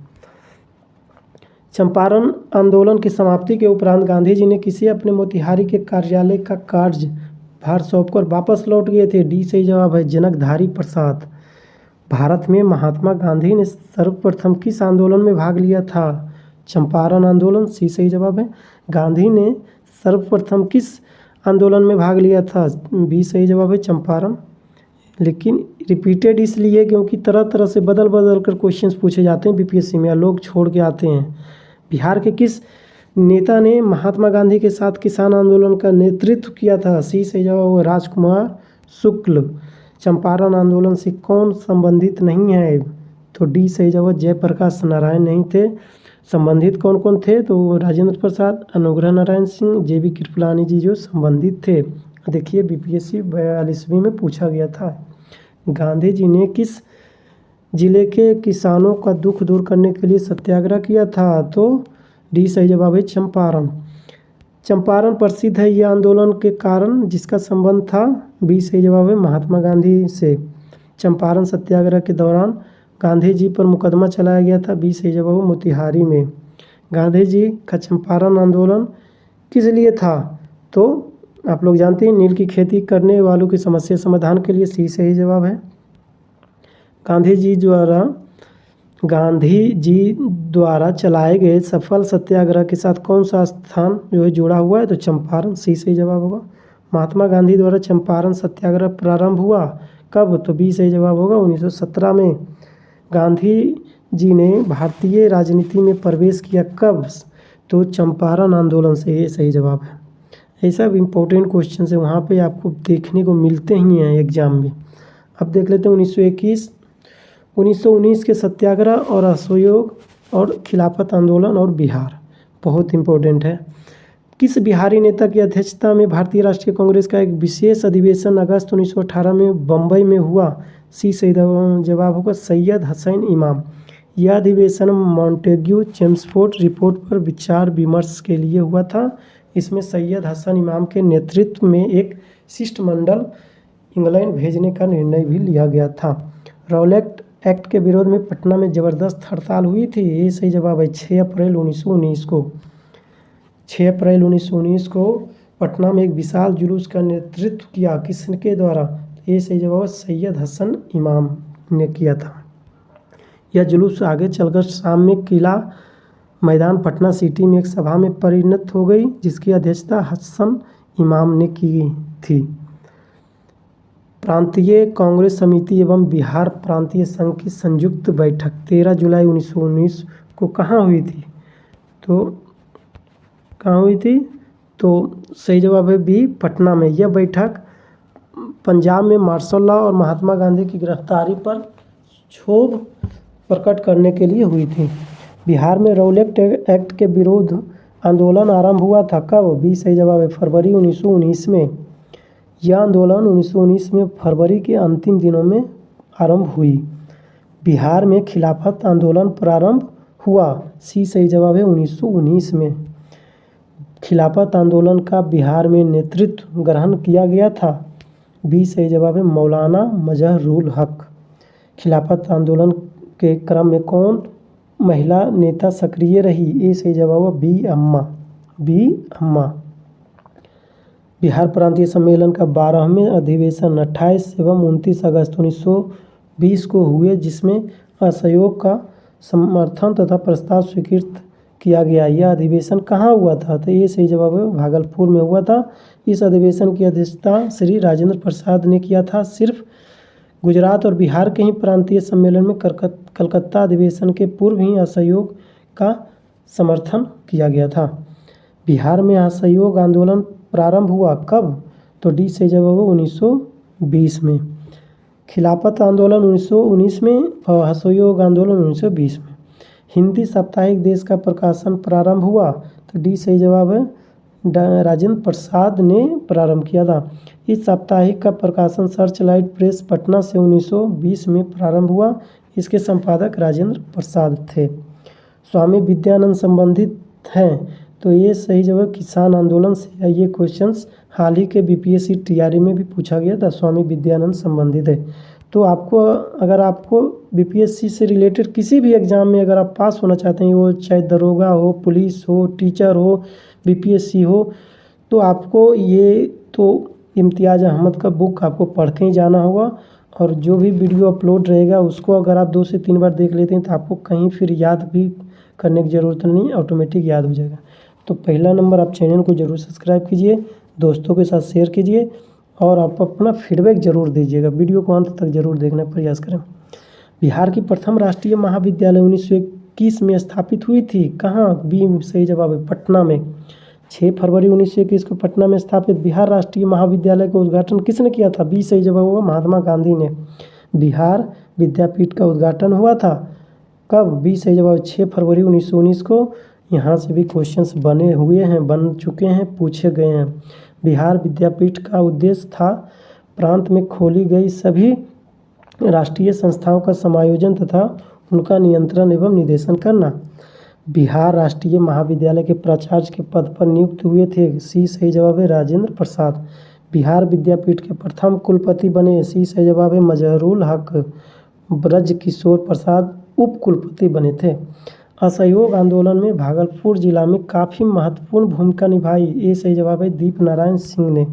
चंपारण आंदोलन की समाप्ति के उपरांत गांधी जी ने किसे अपने मोतिहारी के कार्यालय का कार्यभार सौंपकर वापस लौट गए थे? डी सही जवाब है जनकधारी प्रसाद। भारत में महात्मा गांधी ने सर्वप्रथम किस आंदोलन में भाग लिया था? चंपारण आंदोलन। सी सही जवाब है। गांधी ने सर्वप्रथम किस आंदोलन में भाग लिया था? बी सही जवाब है चंपारण। लेकिन रिपीटेड इसलिए क्योंकि तरह तरह से बदल बदल कर क्वेश्चंस पूछे जाते हैं बीपीएससी में, लोग छोड़ के आते हैं। बिहार के किस नेता ने महात्मा गांधी के साथ किसान आंदोलन का नेतृत्व किया था? सी सही जवाब राजकुमार शुक्ल। चंपारण आंदोलन से कौन संबंधित नहीं है? तो डी सही जवाब जयप्रकाश नारायण नहीं थे। संबंधित कौन कौन थे? तो राजेंद्र प्रसाद, अनुग्रह नारायण सिंह, JB कृपलानी जी जो संबंधित थे। देखिए BPSC 42वीं में पूछा गया था। गांधी जी ने किस जिले के किसानों का दुख दूर करने के लिए सत्याग्रह किया था? तो डी सही जवाब है चंपारण। चंपारण प्रसिद्ध है यह आंदोलन के कारण जिसका संबंध था। बी सही जवाब है महात्मा गांधी से। चंपारण सत्याग्रह के दौरान गांधी जी पर मुकदमा चलाया गया था। बी सही जवाब है मोतिहारी में। गांधी जी का चंपारण आंदोलन किस लिए था? तो आप लोग जानते हैं नील की खेती करने वालों की समस्या समाधान के लिए। सी सही जवाब है। गांधी जी द्वारा चलाए गए सफल सत्याग्रह के साथ कौन सा स्थान जो है जुड़ा हुआ है? तो चंपारण। सी सही जवाब होगा। महात्मा गांधी द्वारा चंपारण सत्याग्रह प्रारंभ हुआ कब? तो बी सही जवाब होगा 1917 में। गांधी जी ने भारतीय राजनीति में प्रवेश किया कब? तो चंपारण आंदोलन से। ये सही जवाब है। ये सब इम्पोर्टेंट क्वेश्चन है, वहाँ पे आपको देखने को मिलते ही हैं एग्जाम में। अब देख लेते हैं 1919 के सत्याग्रह और असहयोग और खिलाफत आंदोलन और बिहार, बहुत इम्पोर्टेंट है। किस बिहारी नेता की अध्यक्षता में भारतीय राष्ट्रीय कांग्रेस का एक विशेष अधिवेशन अगस्त 1918 में बम्बई में हुआ? सी सही जवाब होगा सैयद हसैन इमाम। यह अधिवेशन मॉन्टेग्यू चेम्सफोर्ड रिपोर्ट पर विचार विमर्श के लिए हुआ था। इसमें सैयद हसन इमाम के नेतृत्व में एक शिष्टमंडल इंग्लैंड भेजने का निर्णय भी लिया गया था। रॉलेट एक्ट के विरोध में पटना में ज़बरदस्त हड़ताल हुई थी। ये सही जवाब है 6 अप्रैल 1919 को। 6 अप्रैल 1919 को पटना में एक विशाल जुलूस का नेतृत्व किया किसके द्वारा? ये सही जवाब सैयद हसन इमाम ने किया था। यह जुलूस आगे चलकर शाम में किला मैदान पटना सिटी में एक सभा में परिणत हो गई जिसकी अध्यक्षता हसन इमाम ने की थी। प्रांतीय कांग्रेस समिति एवं बिहार प्रांतीय संघ की संयुक्त बैठक 13 जुलाई 1919 को कहाँ हुई थी? तो कहाँ हुई थी? तो सही जवाब है बी पटना में। यह बैठक पंजाब में मार्शल लॉ और महात्मा गांधी की गिरफ्तारी पर क्षोभ प्रकट करने के लिए हुई थी। बिहार में रॉलेट एक्ट के विरोध आंदोलन आरंभ हुआ था कब? बी सही जवाब है फरवरी 1919 में। यह आंदोलन 1919 में फरवरी के अंतिम दिनों में आरंभ हुई। बिहार में खिलाफत आंदोलन प्रारंभ हुआ। सी सही जवाब है 1919 में। खिलाफत आंदोलन का बिहार में नेतृत्व ग्रहण किया गया था। बी सही जवाब है मौलाना मजहरूल हक। खिलाफत आंदोलन के क्रम में कौन महिला नेता सक्रिय रही? ए सही जवाब है बी अम्मा। बिहार प्रांतीय सम्मेलन का 12वें अधिवेशन 28 एवं 29 अगस्त 1920 को हुए जिसमें असहयोग का समर्थन तथा प्रस्ताव स्वीकृत किया गया। यह अधिवेशन कहाँ हुआ था? तो ये सही जवाब है भागलपुर में हुआ था। इस अधिवेशन की अध्यक्षता श्री राजेंद्र प्रसाद ने किया था। सिर्फ गुजरात और बिहार के ही प्रांतीय सम्मेलन में कलकत्ता अधिवेशन के पूर्व ही असहयोग का समर्थन किया गया था। बिहार में असहयोग आंदोलन प्रारंभ हुआ कब? तो डी सही जवाब है 1920 में। खिलाफत आंदोलन 1919 में और असहयोग आंदोलन 1920 में। हिंदी साप्ताहिक देश का प्रकाशन प्रारंभ हुआ तो डी सही जवाब है राजेंद्र प्रसाद ने प्रारंभ किया था। इस साप्ताहिक का प्रकाशन सर्चलाइट प्रेस पटना से 1920 में प्रारंभ हुआ। इसके संपादक राजेंद्र प्रसाद थे। स्वामी विद्यानंद संबंधित हैं तो ये सही जवाब किसान आंदोलन से। ये क्वेश्चंस हाल ही के BPSC TRE में भी पूछा गया था। स्वामी विद्यानंद संबंधित है। तो अगर आपको BPSC से रिलेटेड किसी भी एग्ज़ाम में अगर आप पास होना चाहते हैं, वो चाहे दरोगा हो, पुलिस हो, टीचर हो, BPSC हो, तो आपको ये तो इम्तियाज़ अहमद का बुक आपको पढ़ के ही जाना होगा। और जो भी वीडियो अपलोड रहेगा उसको अगर आप 2 से 3 बार देख लेते हैं तो आपको कहीं फिर याद भी करने की ज़रूरत नहीं, ऑटोमेटिक याद हो जाएगा। तो पहला नंबर, आप चैनल को ज़रूर सब्सक्राइब कीजिए, दोस्तों के साथ शेयर कीजिए और आप अपना फीडबैक ज़रूर दीजिएगा। वीडियो को अंत तक ज़रूर देखने का प्रयास करें। बिहार की प्रथम राष्ट्रीय महाविद्यालय 1921 में स्थापित हुई थी। कहाँ? बी सही जवाब है पटना में। 6 फरवरी 1921 को पटना में स्थापित बिहार राष्ट्रीय महाविद्यालय का उद्घाटन किसने किया था? बी सही जवाब होगा महात्मा गांधी ने। बिहार विद्यापीठ का उद्घाटन हुआ था कब? बी सही जवाब 6 फरवरी 1919 को। यहाँ से भी क्वेश्चंस बन चुके हैं, पूछे गए हैं। बिहार विद्यापीठ का उद्देश्य था प्रांत में खोली गई सभी राष्ट्रीय संस्थाओं का समायोजन तथा उनका नियंत्रण एवं निर्देशन करना। बिहार राष्ट्रीय महाविद्यालय के प्राचार्य के पद पर नियुक्त हुए थे। सी सही जवाब है राजेंद्र प्रसाद। बिहार विद्यापीठ के प्रथम कुलपति बने। सी सही जवाब है मजहरूल हक। ब्रज किशोर प्रसाद उप कुलपति बने थे। असहयोग आंदोलन में भागलपुर जिला में काफ़ी महत्वपूर्ण भूमिका निभाई। ए सही जवाब है दीप नारायण सिंह ने।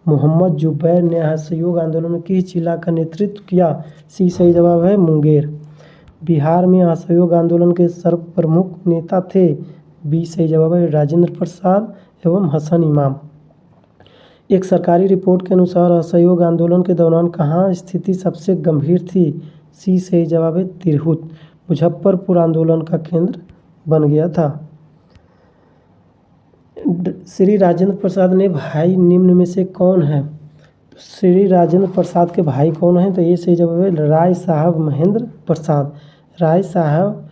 मोहम्मद जुबैर ने असहयोग आंदोलन में किस जिला का नेतृत्व किया? सी सही जवाब है मुंगेर। बिहार में असहयोग आंदोलन के सर्वप्रमुख नेता थे। बी सही जवाब है राजेंद्र प्रसाद एवं हसन इमाम। एक सरकारी रिपोर्ट के अनुसार असहयोग आंदोलन के दौरान कहाँ स्थिति सबसे गंभीर थी? सी सही जवाब है तिरहुत। मुजफ्फरपुर आंदोलन का केंद्र बन गया था। श्री राजेंद्र प्रसाद ने भाई निम्न में से कौन है? श्री राजेंद्र प्रसाद के भाई कौन हैं? तो ये सही जवाब है राय साहब महेंद्र प्रसाद। राय साहब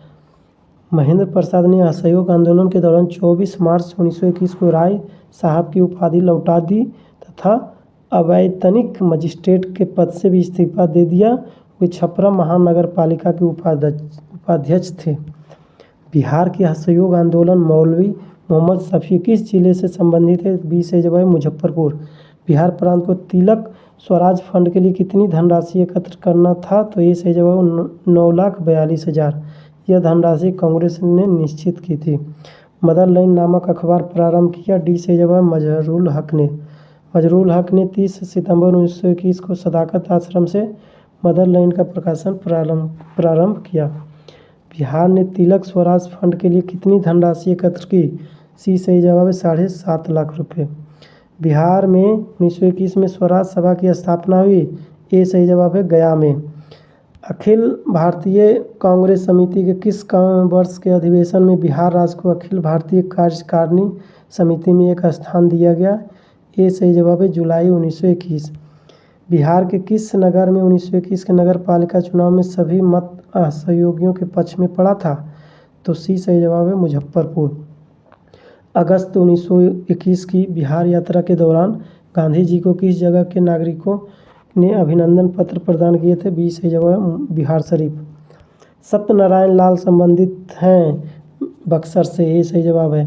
महेंद्र प्रसाद ने असहयोग आंदोलन के दौरान 24 मार्च 1921 को राय साहब की उपाधि लौटा दी तथा अवैतनिक मजिस्ट्रेट के पद से भी इस्तीफा दे दिया। वे छपरा महानगर पालिका के उपाध्यक्ष थे। बिहार के असहयोग आंदोलन मौलवी मोहम्मद शफी किस जिले से संबंधित है? बी सही जवाब है मुजफ्फरपुर। बिहार प्रांत को तिलक स्वराज फंड के लिए कितनी धनराशि एकत्र करना था? तो ये सही जवाब 9,42,000। यह धनराशि कांग्रेस ने निश्चित की थी। मदर लाइन नामक अखबार प्रारंभ किया। डी सही जवाब मजहरूल हक ने। मजहरूल हक ने 30 सितंबर 1921 को सदाकत आश्रम से मदर लाइन का प्रकाशन प्रारंभ किया। बिहार ने तिलक स्वराज फंड के लिए कितनी धनराशि एकत्र की? सी सही जवाब है 7.5 लाख रुपये। बिहार में 1921 में स्वराज सभा की स्थापना हुई। ए सही जवाब है गया में। अखिल भारतीय कांग्रेस समिति के किस वर्ष के अधिवेशन में बिहार राज्य को अखिल भारतीय कार्यकारिणी समिति में एक स्थान दिया गया? ए सही जवाब है जुलाई 1921। बिहार के किस नगर में 1921 के नगर पालिका चुनाव में सभी मत असहयोगियों के पक्ष में पड़ा था? तो सी सही जवाब है मुजफ्फरपुर। अगस्त 1921 की बिहार यात्रा के दौरान गांधी जी को किस जगह के नागरिकों ने अभिनंदन पत्र प्रदान किए थे? बी सही जवाब बिहार शरीफ। सत्यनारायण लाल संबंधित हैं बक्सर से। ये सही जवाब है।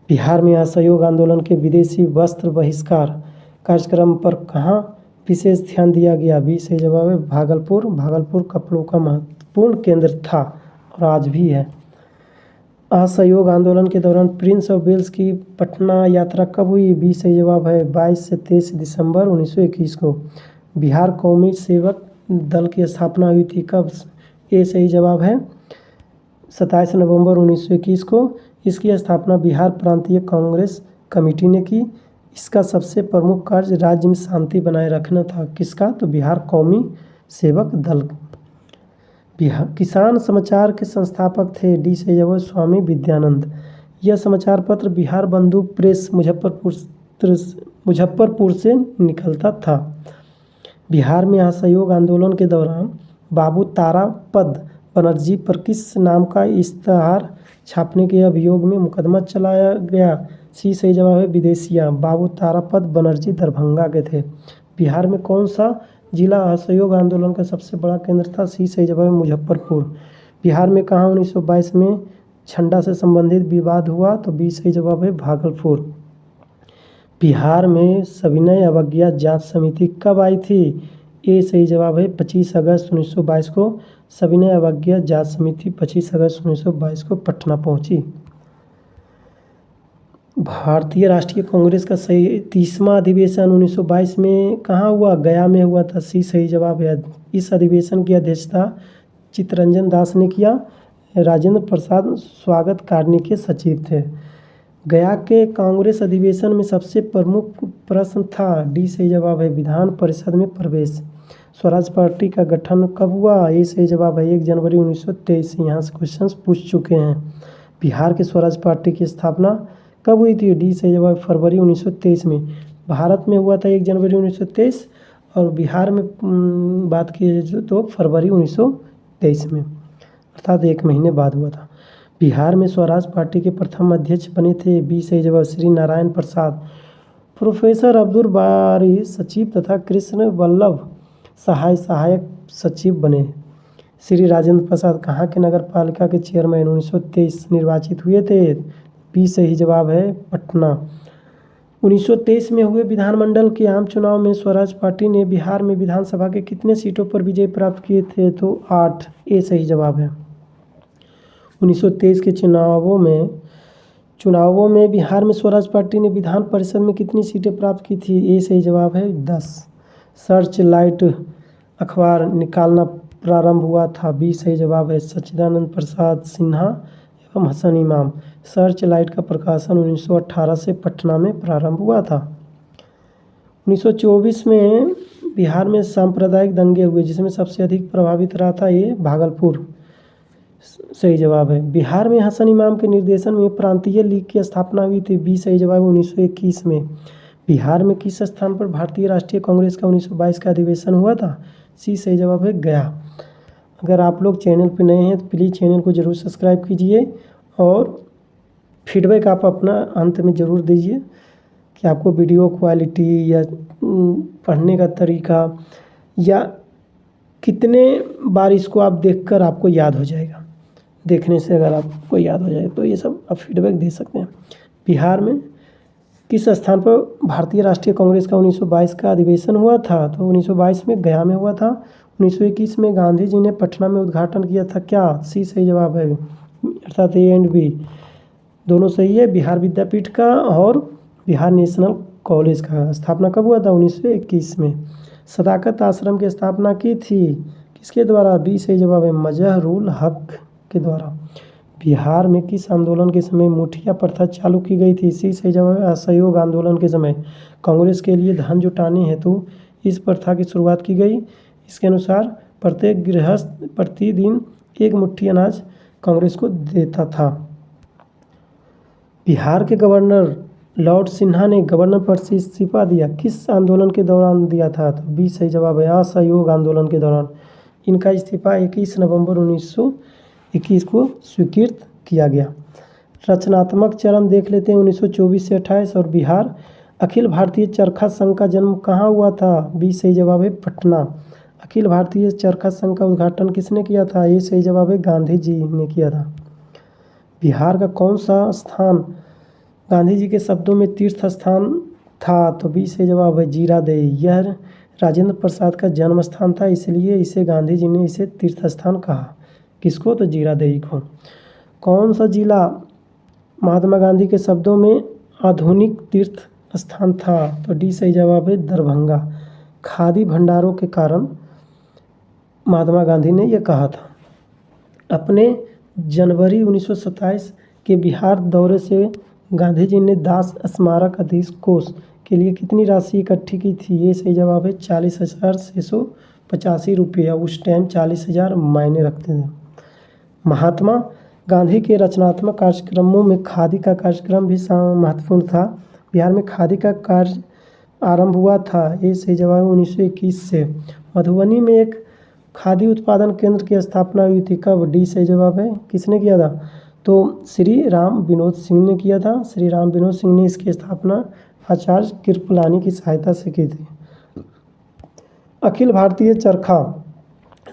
बिहार में असहयोग आंदोलन के विदेशी वस्त्र बहिष्कार कार्यक्रम पर कहाँ विशेष ध्यान दिया गया? बी सही जवाब है भागलपुर। भागलपुर कपड़ों का महत्वपूर्ण केंद्र था और आज भी है। असहयोग आंदोलन के दौरान प्रिंस ऑफ वेल्स की पटना यात्रा कब हुई? बी सही जवाब है 22 से 23 दिसंबर 1921 को। बिहार कौमी सेवक दल की स्थापना हुई थी कब? ए सही जवाब है 27 नवंबर 1921 को। इसकी स्थापना बिहार प्रांतीय कांग्रेस कमेटी ने की। इसका सबसे प्रमुख कार्य राज्य में शांति बनाए रखना था। किसका? तो बिहार कौमी सेवक दल। बिहार किसान समाचार के संस्थापक थे। डी सही जवाब स्वामी विद्यानंद। यह समाचार पत्र बिहार बंधु प्रेस मुजफ्फरपुर से निकलता था। बिहार में असहयोग आंदोलन के दौरान बाबू तारापद बनर्जी पर किस नाम का इश्तहार छापने के अभियोग में मुकदमा चलाया गया? सी सही जवाब है विदेशिया। बाबू तारापद बनर्जी दरभंगा के थे। बिहार में कौन सा जिला असहयोग आंदोलन का सबसे बड़ा केंद्र था? सी सही जवाब है मुजफ्फरपुर। बिहार में कहाँ 1922 में झंडा से संबंधित विवाद हुआ? तो बी सही जवाब है भागलपुर। बिहार में सविनय अवज्ञा जांच समिति कब आई थी? ए सही जवाब है 25 अगस्त 1922 को। सविनय अवज्ञा जांच समिति 25 अगस्त 1922 को पटना पहुंची। भारतीय राष्ट्रीय कांग्रेस का 30वां अधिवेशन 1922 में कहाँ हुआ? गया में हुआ था। सी सही जवाब है। इस अधिवेशन की अध्यक्षता चित्तरंजन दास ने किया। राजेंद्र प्रसाद स्वागत कार्यालय के सचिव थे। गया के कांग्रेस अधिवेशन में सबसे प्रमुख प्रश्न था। डी सही जवाब है विधान परिषद में प्रवेश। स्वराज पार्टी का गठन कब हुआ? ए सही जवाब है 1 जनवरी 1923। यहाँ से क्वेश्चन पूछ चुके हैं। बिहार की स्वराज पार्टी की स्थापना कब हुई थी? डी सही जवाब फरवरी 1923 में। भारत में हुआ था 1 जनवरी 1923 और बिहार में बात की तो फरवरी 1923 में। अर्थात 1 महीने बाद हुआ था। बिहार में स्वराज पार्टी के प्रथम अध्यक्ष बने थे बी सही जवाब श्री नारायण प्रसाद। प्रोफेसर अब्दुल बारी सचिव तथा कृष्ण वल्लभ सहायक सचिव बने। श्री राजेंद्र प्रसाद कहाँ के नगर पालिका के चेयरमैन 1923 निर्वाचित हुए थे? बी सही जवाब है पटना। 1923 में हुए विधानमंडल के आम चुनाव में स्वराज पार्टी ने बिहार में विधानसभा के कितने सीटों पर विजय प्राप्त किए थे? तो 8, ए सही जवाब है। 1923 के चुनावों में बिहार में स्वराज पार्टी ने विधान परिषद में कितनी सीटें प्राप्त की थी? ए सही जवाब है 10। सर्च लाइट अखबार निकालना प्रारंभ हुआ था? बी सही जवाब है सच्चिदानंद प्रसाद सिन्हा एवं हसन इमाम। सर्च लाइट का प्रकाशन 1918 से पटना में प्रारंभ हुआ था। 1924 में बिहार में सांप्रदायिक दंगे हुए जिसमें सबसे अधिक प्रभावित रहा था ये भागलपुर। सही जवाब है। बिहार में हसन इमाम के निर्देशन में प्रांतीय लीग की स्थापना हुई थी? बी सही जवाब 1921 में। बिहार में किस स्थान पर भारतीय राष्ट्रीय कांग्रेस का 1922 का अधिवेशन हुआ था? सी सही जवाब है गया। अगर आप लोग चैनल पर नए हैं तो प्लीज़ चैनल को ज़रूर सब्सक्राइब कीजिए और फीडबैक आप अपना अंत में ज़रूर दीजिए कि आपको वीडियो क्वालिटी या पढ़ने का तरीका या कितने बार इसको आप देखकर आपको याद हो जाएगा। देखने से अगर आपको याद हो जाए तो ये सब आप फीडबैक दे सकते हैं। बिहार में किस स्थान पर भारतीय राष्ट्रीय कांग्रेस का 1922 का अधिवेशन हुआ था? तो 1922 में गया में हुआ था। 1921 में गांधी जी ने पटना में उद्घाटन किया था क्या? सी सही जवाब है अर्थात ए एंड बी दोनों सही है। बिहार विद्यापीठ का और बिहार नेशनल कॉलेज का स्थापना कब हुआ था? 1921 में। सदाकत आश्रम की स्थापना की थी किसके द्वारा? बी सही जवाब है मजहरूल हक के द्वारा। बिहार में किस आंदोलन के समय मुठिया प्रथा चालू की गई थी? सी सही जवाब है असहयोग आंदोलन के समय। कांग्रेस के लिए धन जुटाने हेतु इस प्रथा की शुरुआत की गई। इसके अनुसार प्रत्येक गृहस्थ प्रतिदिन 1 मुट्ठी अनाज कांग्रेस को देता था। बिहार के गवर्नर लॉर्ड सिन्हा ने गवर्नर पद से इस्तीफा दिया किस आंदोलन के दौरान दिया था? तो बी सही जवाब है असहयोग आंदोलन के दौरान। इनका इस्तीफा 21 नवंबर 1921 को स्वीकृत किया गया। रचनात्मक चरण देख लेते हैं 1924 से 28 और बिहार। अखिल भारतीय चरखा संघ का जन्म कहाँ हुआ था? बी सही जवाब है पटना। अखिल भारतीय चरखा संघ का उद्घाटन किसने किया था? ये सही जवाब है गांधी जी ने किया था। बिहार का कौन सा स्थान गांधी जी के शब्दों में तीर्थ स्थान था? तो बी सही जवाब है जीरादेई। यह राजेंद्र प्रसाद का जन्म स्थान था इसलिए इसे गांधी जी ने इसे तीर्थ स्थान कहा। किसको? तो जीरादेई को। कौन सा जिला महात्मा गांधी के शब्दों में आधुनिक तीर्थ स्थान था? तो डी सही जवाब है दरभंगा। खादी भंडारों के कारण महात्मा गांधी ने यह कहा था। अपने जनवरी 1927 के बिहार दौरे से गांधी जी ने दास स्मारक अधीश कोष के लिए कितनी राशि इकट्ठी की थी? ये सही जवाब है 40,685 रुपये। उस टाइम 40,000 मायने रखते थे। महात्मा गांधी के रचनात्मक कार्यक्रमों में खादी का कार्यक्रम भी महत्वपूर्ण था। बिहार में खादी का कार्य आरंभ हुआ था। ये सही जवाब है 1921 से। मधुबनी में एक खादी उत्पादन केंद्र की स्थापना हुई थी कब? डी सही जवाब है। किसने किया था? तो श्री राम विनोद सिंह ने किया था। श्री राम विनोद सिंह ने इसकी स्थापना आचार्य कृपलानी की सहायता से की थी। अखिल भारतीय चरखा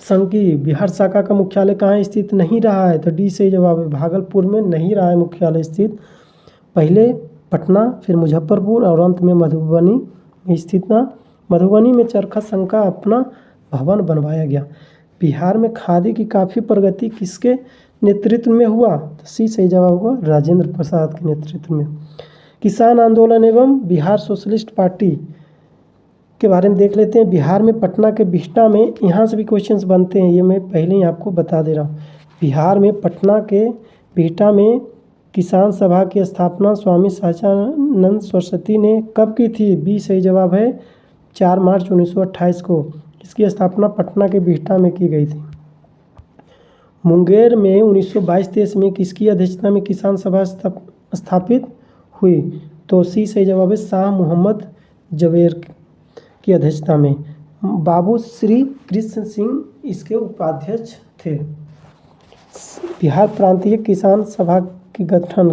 संघ की बिहार शाखा का मुख्यालय कहाँ स्थित नहीं रहा है? तो डी सही जवाब है भागलपुर में नहीं रहा है मुख्यालय स्थित। पहले पटना, फिर मुजफ्फरपुर और अंत में मधुबनी में स्थित था। मधुबनी में चरखा संघ का अपना भवन बनवाया गया। बिहार में खादी की काफ़ी प्रगति किसके नेतृत्व में हुआ? तो सी सही जवाब होगा राजेंद्र प्रसाद के नेतृत्व में। किसान आंदोलन एवं बिहार सोशलिस्ट पार्टी के बारे में देख लेते हैं। बिहार में पटना के बिहटा में यहाँ से भी क्वेश्चंस बनते हैं, ये मैं पहले ही आपको बता दे रहा हूँ। बिहार में पटना के बिहटा में किसान सभा की स्थापना स्वामी सहजानंद सरस्वती ने कब की थी? बी सही जवाब है 4 मार्च 1928 को। इसकी स्थापना पटना के बिहटा में की गई थी। मुंगेर में 1922-23 में किसकी अध्यक्षता में किसान सभा स्थापित हुई? तो सी सही जवाब है शाह मोहम्मद जवेर की अध्यक्षता में। बाबू श्री कृष्ण सिंह इसके उपाध्यक्ष थे। बिहार प्रांतीय किसान सभा की गठन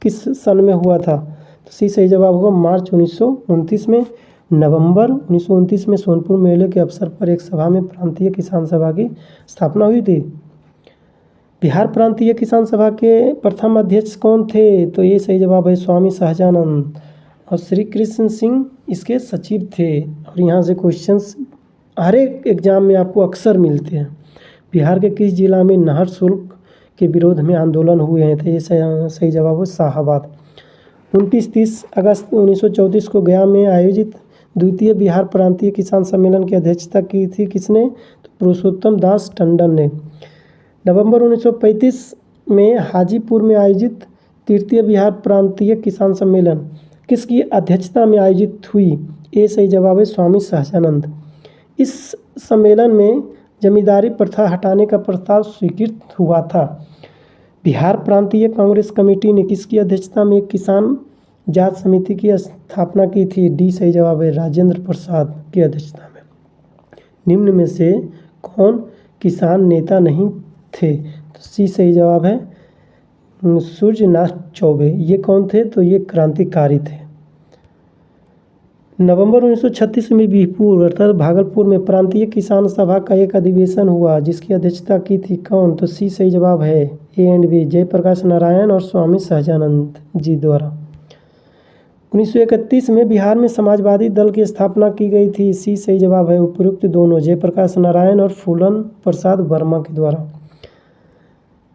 किस सन में हुआ था? तो सी सही जवाब होगा मार्च 1929 में। नवंबर 1929 में सोनपुर मेले के अवसर पर एक सभा में प्रांतीय किसान सभा की स्थापना हुई थी। बिहार प्रांतीय किसान सभा के प्रथम अध्यक्ष कौन थे? तो ये सही जवाब है स्वामी सहजानंद, और श्री कृष्ण सिंह इसके सचिव थे। और यहाँ से क्वेश्चंस हर एक एग्जाम में आपको अक्सर मिलते हैं। बिहार के किस जिला में नहर शुल्क के विरोध में आंदोलन हुए हैं? तो ये सही जवाब है शाहाबाद। 29-30 अगस्त 1934 को गया में आयोजित द्वितीय बिहार प्रांतीय किसान सम्मेलन की अध्यक्षता की थी किसने? तो पुरुषोत्तम दास टंडन ने। नवंबर 1935 में हाजीपुर में आयोजित तृतीय बिहार प्रांतीय किसान सम्मेलन किसकी अध्यक्षता में आयोजित हुई? ये सही जवाब है स्वामी सहजानंद। इस सम्मेलन में जमींदारी प्रथा हटाने का प्रस्ताव स्वीकृत हुआ था। बिहार प्रांतीय कांग्रेस कमेटी ने किसकी अध्यक्षता में किसान जांच समिति की स्थापना की थी? डी सही जवाब है राजेंद्र प्रसाद की अध्यक्षता में। निम्न में से कौन किसान नेता नहीं थे? तो सी सही जवाब है सूर्यनाथ चौबे। ये कौन थे? तो ये क्रांतिकारी थे। नवंबर 1936 में बीहपुर अर्थात भागलपुर में प्रांतीय किसान सभा का एक अधिवेशन हुआ जिसकी अध्यक्षता की थी कौन? तो सी सही जवाब है A and B Jayaprakash Narayan और स्वामी सहजानंद जी द्वारा। 1931 में बिहार में समाजवादी दल की स्थापना की गई थी। सी सही जवाब है उपयुक्त दोनों जयप्रकाश नारायण और फूलन प्रसाद वर्मा के द्वारा।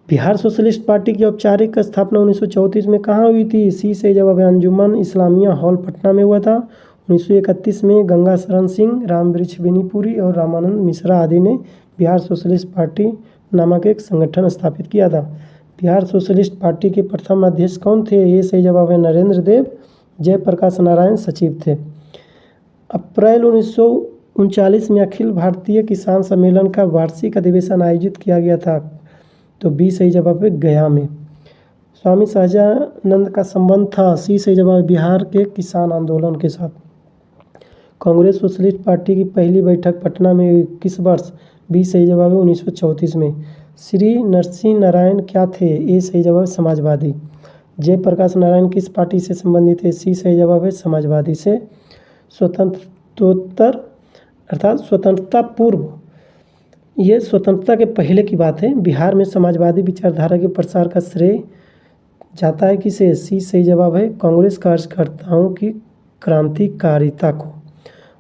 बिहार सोशलिस्ट पार्टी की औपचारिक स्थापना 1934 में कहाँ हुई थी? सी सही जवाब है अंजुमन इस्लामिया हॉल पटना में हुआ था। 1931 में गंगा शरण सिंह, रामवृक्ष बेनीपुरी और रामानंद मिश्रा आदि ने बिहार सोशलिस्ट पार्टी नामक एक संगठन स्थापित किया था। बिहार सोशलिस्ट पार्टी के प्रथम अध्यक्ष कौन थे? ये सही जवाब है नरेंद्र देव, जयप्रकाश नारायण सचिव थे। अप्रैल 1939 में अखिल भारतीय किसान सम्मेलन का वार्षिक अधिवेशन आयोजित किया गया था। तो बी सही जवाब है गया में। स्वामी सहजानंद का संबंध था। सी सही जवाब बिहार के किसान आंदोलन के साथ। कांग्रेस सोशलिस्ट पार्टी की पहली बैठक पटना में हुई किस वर्ष? बी सही जवाब है 1934 में। श्री नरसिंह नारायण क्या थे? ए सही जवाब समाजवादी। जयप्रकाश नारायण किस पार्टी से संबंधित है? सी सही जवाब है समाजवादी से। स्वतंत्रोत्तर अर्थात स्वतंत्रता पूर्व, ये स्वतंत्रता के पहले की बात है, बिहार में समाजवादी विचारधारा के प्रसार का श्रेय जाता है किसे? सी सही जवाब है कांग्रेस कार्यकर्ताओं की क्रांतिकारिता को।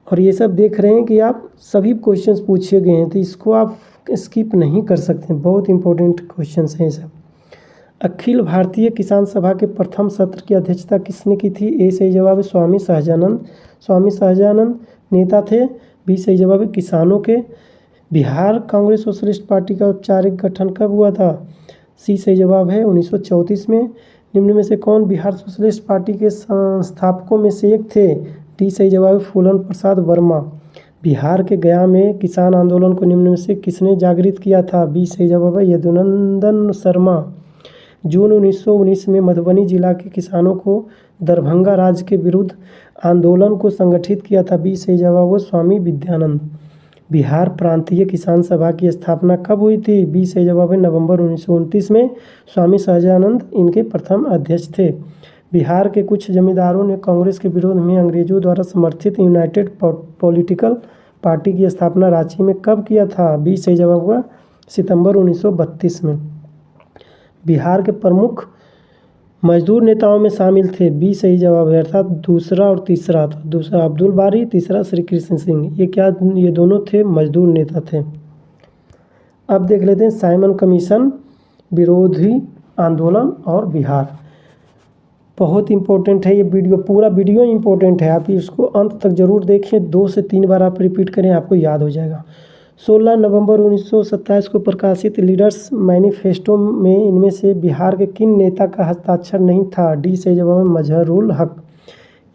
और ये सब देख रहे हैं कि आप सभी क्वेश्चंस पूछे गए हैं तो इसको आप स्किप नहीं कर सकते, बहुत इंपॉर्टेंट क्वेश्चंस हैं सब। अखिल भारतीय किसान सभा के प्रथम सत्र की अध्यक्षता किसने की थी? ए सही जवाब है स्वामी सहजानंद। स्वामी सहजानंद नेता थे। बी सही जवाब है किसानों के। बिहार कांग्रेस सोशलिस्ट पार्टी का औपचारिक गठन कब हुआ था? सी सही जवाब है 1934 में। निम्न में से कौन बिहार सोशलिस्ट पार्टी के संस्थापकों में से एक थे? डी सही जवाब है फूलन प्रसाद वर्मा। बिहार के गया में किसान आंदोलन को निम्न में से किसने जागृत किया था? बी सही जवाब है यदुनंदन शर्मा। जून 1919 में मधुबनी जिला के किसानों को दरभंगा राज्य के विरुद्ध आंदोलन को संगठित किया था। बी सही जवाब है स्वामी विद्यानंद। बिहार प्रांतीय किसान सभा की स्थापना कब हुई थी? बी सही जवाब है नवंबर 1929 में। स्वामी सहजानंद इनके प्रथम अध्यक्ष थे। बिहार के कुछ जमींदारों ने कांग्रेस के विरोध में अंग्रेजों द्वारा समर्थित यूनाइटेड पॉलिटिकल पार्टी की स्थापना रांची में कब किया था? बी सही जवाब हुआ सितंबर 1932 में। बिहार के प्रमुख मजदूर नेताओं में शामिल थे। बी सही जवाब है अर्थात दूसरा और तीसरा था। दूसरा अब्दुल बारी, तीसरा श्री कृष्ण सिंह। ये दोनों थे मजदूर नेता थे। अब देख लेते हैं साइमन कमीशन, विरोधी आंदोलन और बिहार। बहुत इंपॉर्टेंट है ये वीडियो, पूरा वीडियो इंपॉर्टेंट है। आप इसको अंत तक जरूर देखें, 2 से 3 बार आप रिपीट करें, आपको याद हो जाएगा। 16 नवंबर 1927 को प्रकाशित लीडर्स मैनिफेस्टो में इनमें से बिहार के किन नेता का हस्ताक्षर नहीं था? डी सही जवाब है मजहरुल हक।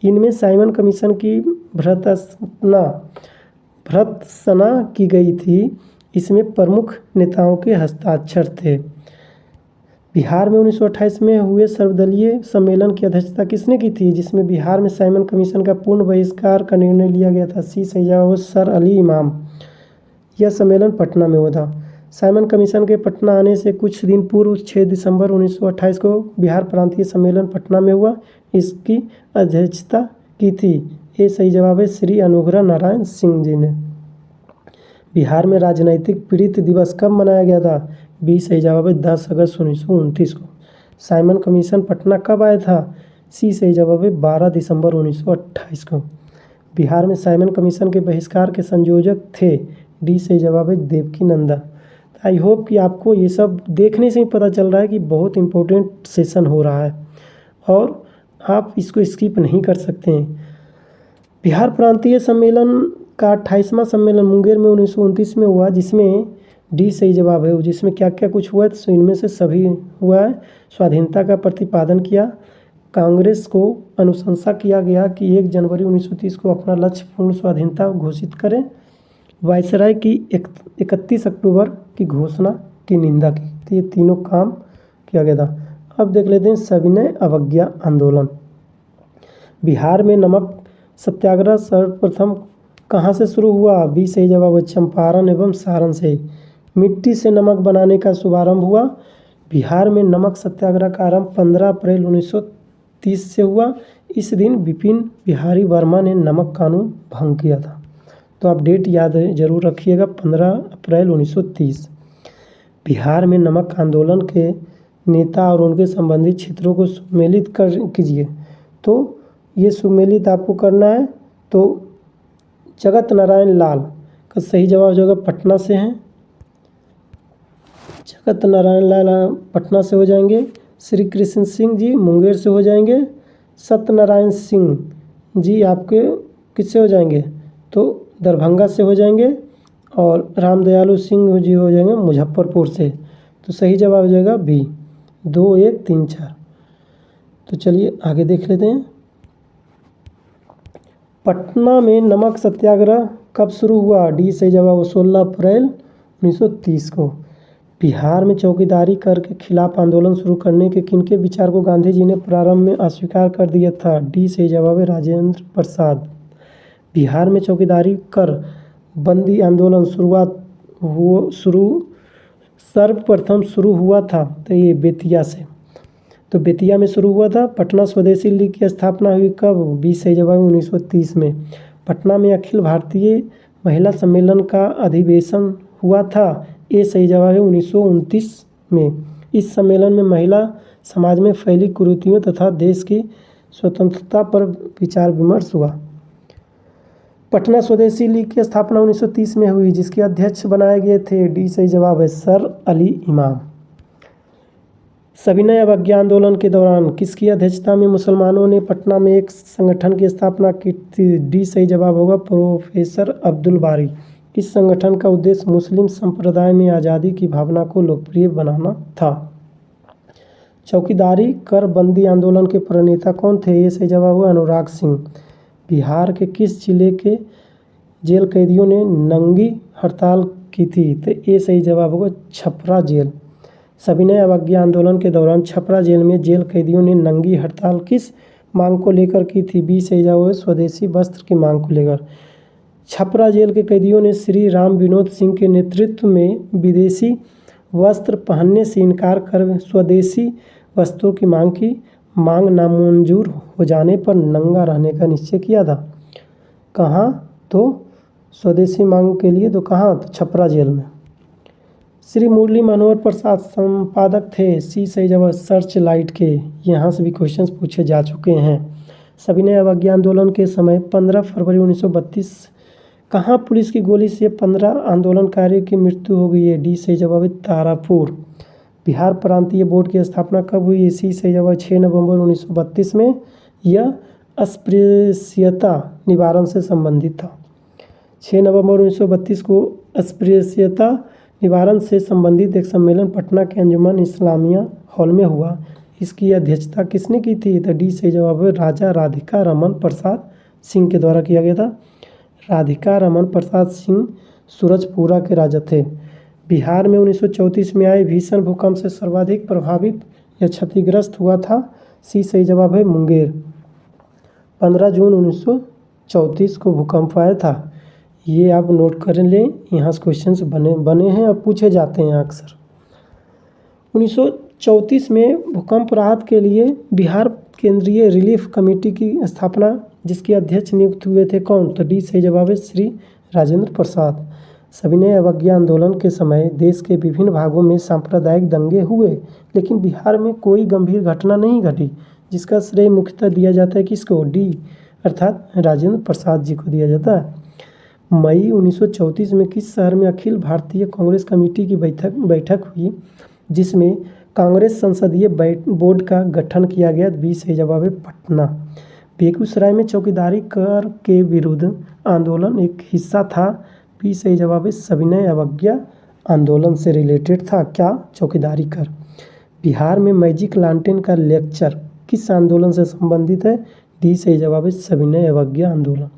इनमें साइमन कमीशन की भर्त्सना की गई थी। इसमें प्रमुख नेताओं के हस्ताक्षर थे। बिहार में 1928 में हुए सर्वदलीय सम्मेलन की अध्यक्षता किसने की थी? जिसमें बिहार में साइमन कमीशन का पूर्ण बहिष्कार का निर्णय लिया गया था। सी सही जवाब सर अली इमाम। यह सम्मेलन पटना में हुआ था। साइमन कमीशन के पटना आने से कुछ दिन पूर्व 6 दिसंबर 1928 को बिहार प्रांतीय सम्मेलन पटना में हुआ। इसकी अध्यक्षता की थी, ये सही जवाब है, श्री अनुग्रह नारायण सिंह जी ने। बिहार में राजनैतिक पीड़ित दिवस कब मनाया गया था? बी सही जवाब है, 10 अगस्त 1929 को। साइमन कमीशन पटना कब आया था? सी सही जवाब है, 12 दिसंबर 1928 को। बिहार में साइमन कमीशन के बहिष्कार के संयोजक थे? डी सही जवाब है, देवकी नंदन। आई होप कि आपको ये सब देखने से ही पता चल रहा है कि बहुत इम्पोर्टेंट सेशन हो रहा है और आप इसको स्किप नहीं कर सकते हैं। बिहार प्रांतीय सम्मेलन का 28वां सम्मेलन मुंगेर में 1929 में हुआ, जिसमें डी सही जवाब है। जिसमें क्या क्या कुछ हुआ है, तो इनमें से सभी हुआ है। स्वाधीनता का प्रतिपादन किया, कांग्रेस को अनुशंसा किया गया कि 1 जनवरी 1930 को अपना लक्ष्य पूर्ण स्वाधीनता घोषित करें। वायसराय की 31 अक्टूबर की घोषणा की निंदा की। तो ये तीनों काम किया गया था। अब देख लेते हैं सविनय अवज्ञा आंदोलन। बिहार में नमक सत्याग्रह सर्वप्रथम कहाँ से शुरू हुआ? बी सही जवाब है, चंपारण एवं सारण से। मिट्टी से नमक बनाने का शुभारंभ हुआ। बिहार में नमक सत्याग्रह का आरंभ 15 अप्रैल 1930 से हुआ। इस दिन विपिन बिहारी वर्मा ने नमक कानून भंग किया था। तो आप डेट याद जरूर रखिएगा, 15 अप्रैल 1930। बिहार में नमक आंदोलन के नेता और उनके संबंधित क्षेत्रों को सुमेलित कीजिए। तो ये सुमेलित आपको करना है। तो जगत नारायण लाल का सही जवाब जो होगा पटना से हैं। जगत नारायण लाल पटना से हो जाएंगे। श्री कृष्ण सिंह जी मुंगेर से हो जाएंगे। सत्यनारायण सिंह जी आपके किससे हो जाएंगे? तो दरभंगा से हो जाएंगे। और रामदयालु सिंह जी हो जाएंगे मुजफ्फरपुर से। तो सही जवाब हो जाएगा बी, 2, 1, 3, 4। तो चलिए आगे देख लेते हैं। पटना में नमक सत्याग्रह कब शुरू हुआ? डी सही जवाब 16 अप्रैल 1930 को। बिहार में चौकीदारी कर के खिलाफ आंदोलन शुरू करने के किनके विचार को गांधी जी ने प्रारंभ में अस्वीकार कर दिया था? डी सही जवाब है, राजेंद्र प्रसाद। बिहार में चौकीदारी कर बंदी आंदोलन सर्वप्रथम शुरू हुआ था, तो ये बेतिया से। तो बेतिया में शुरू हुआ था। पटना स्वदेशी लीग की स्थापना हुई कब? बी सही जवाब 1930 में। पटना में अखिल भारतीय महिला सम्मेलन का अधिवेशन हुआ था। ये सही जवाब है, 1929 में। इस सम्मेलन में महिला समाज में फैली कुरीतियों तथा देश की स्वतंत्रता पर विचार विमर्श हुआ। पटना स्वदेशी लीग की स्थापना 1930 में हुई, जिसके अध्यक्ष बनाए गए थे? डी सही जवाब है, सर अली इमाम। सविनय अवज्ञा आंदोलन के दौरान किसकी अध्यक्षता में मुसलमानों ने पटना में एक संगठन की स्थापना की थी? डी सही जवाब होगा, प्रोफेसर अब्दुल बारी। इस संगठन का उद्देश्य मुस्लिम संप्रदाय में आज़ादी की भावना को लोकप्रिय बनाना था। चौकीदारी कर बंदी आंदोलन के प्रणेता कौन थे? ये सही जवाब हुआ, अनुराग सिंह। बिहार के किस जिले के जेल कैदियों ने नंगी हड़ताल की थी? तो ये सही जवाब होगा, छपरा जेल। सविनय अवज्ञा आंदोलन के दौरान छपरा जेल में जेल कैदियों ने नंगी हड़ताल किस मांग को लेकर की थी? बी सही जवाब है, स्वदेशी वस्त्र की मांग को लेकर। छपरा जेल के कैदियों ने श्री राम विनोद सिंह के नेतृत्व में विदेशी वस्त्र पहनने से इनकार कर स्वदेशी वस्त्रों की मांग की। मांग नामंजूर हो जाने पर नंगा रहने का निश्चय किया था। कहाँ? तो स्वदेशी मांग के लिए तो कहाँ? तो छपरा जेल में। श्री मुरली मनोहर प्रसाद संपादक थे? सी सही जवाब, सर्च लाइट के। यहाँ से भी क्वेश्चंस पूछे जा चुके हैं। सविनय अवज्ञा आंदोलन के समय 15 फरवरी 1932 कहाँ पुलिस की गोली से 15 आंदोलनकारियों की मृत्यु हो गई है? डी सही जवाब है, तारापुर। बिहार प्रांतीय बोर्ड की स्थापना कब हुई? सी सही जवाब 6 नवंबर 1932 में। यह अस्पृश्यता निवारण से संबंधित था। 6 नवंबर 1932 को अस्पृश्यता निवारण से संबंधित एक सम्मेलन पटना के अंजुमन इस्लामिया हॉल में हुआ। इसकी अध्यक्षता किसने की थी? तो डी सही जवाब है, राजा राधिका रमन प्रसाद सिंह के द्वारा किया गया था। राधिका रमन प्रसाद सिंह सूरजपुरा के राजा थे। बिहार में 1934 में आए भीषण भूकंप से सर्वाधिक प्रभावित या क्षतिग्रस्त हुआ था? सी सही जवाब है, मुंगेर। 15 जून 1934 को भूकंप आया था। ये आप नोट कर लें, यहाँ से क्वेश्चंस बने हैं और पूछे जाते हैं अक्सर। 1934 में भूकंप राहत के लिए बिहार केंद्रीय रिलीफ कमेटी की स्थापना, जिसके अध्यक्ष नियुक्त हुए थे कौन? तो डी सही जवाब है श्री राजेंद्र प्रसाद। सविनय अवज्ञा आंदोलन के समय देश के विभिन्न भागों में सांप्रदायिक दंगे हुए, लेकिन बिहार में कोई गंभीर घटना नहीं घटी, जिसका श्रेय मुख्यतः दिया जाता है किसको? डी अर्थात राजेंद्र प्रसाद जी को दिया जाता है। मई 1934 में किस शहर में अखिल भारतीय कांग्रेस कमेटी की बैठक हुई, जिसमें कांग्रेस संसदीय बोर्ड का गठन किया गया? बी सही जवाब है पटना। बेगूसराय में चौकीदारी कर के विरुद्ध आंदोलन एक हिस्सा था? बी सही जवाब है सविनय अवज्ञा आंदोलन से रिलेटेड था। क्या? चौकीदारी कर। बिहार में मैजिक लालटेन का लेक्चर किस आंदोलन से संबंधित है? डी सही जवाब है सविनय अवज्ञा आंदोलन।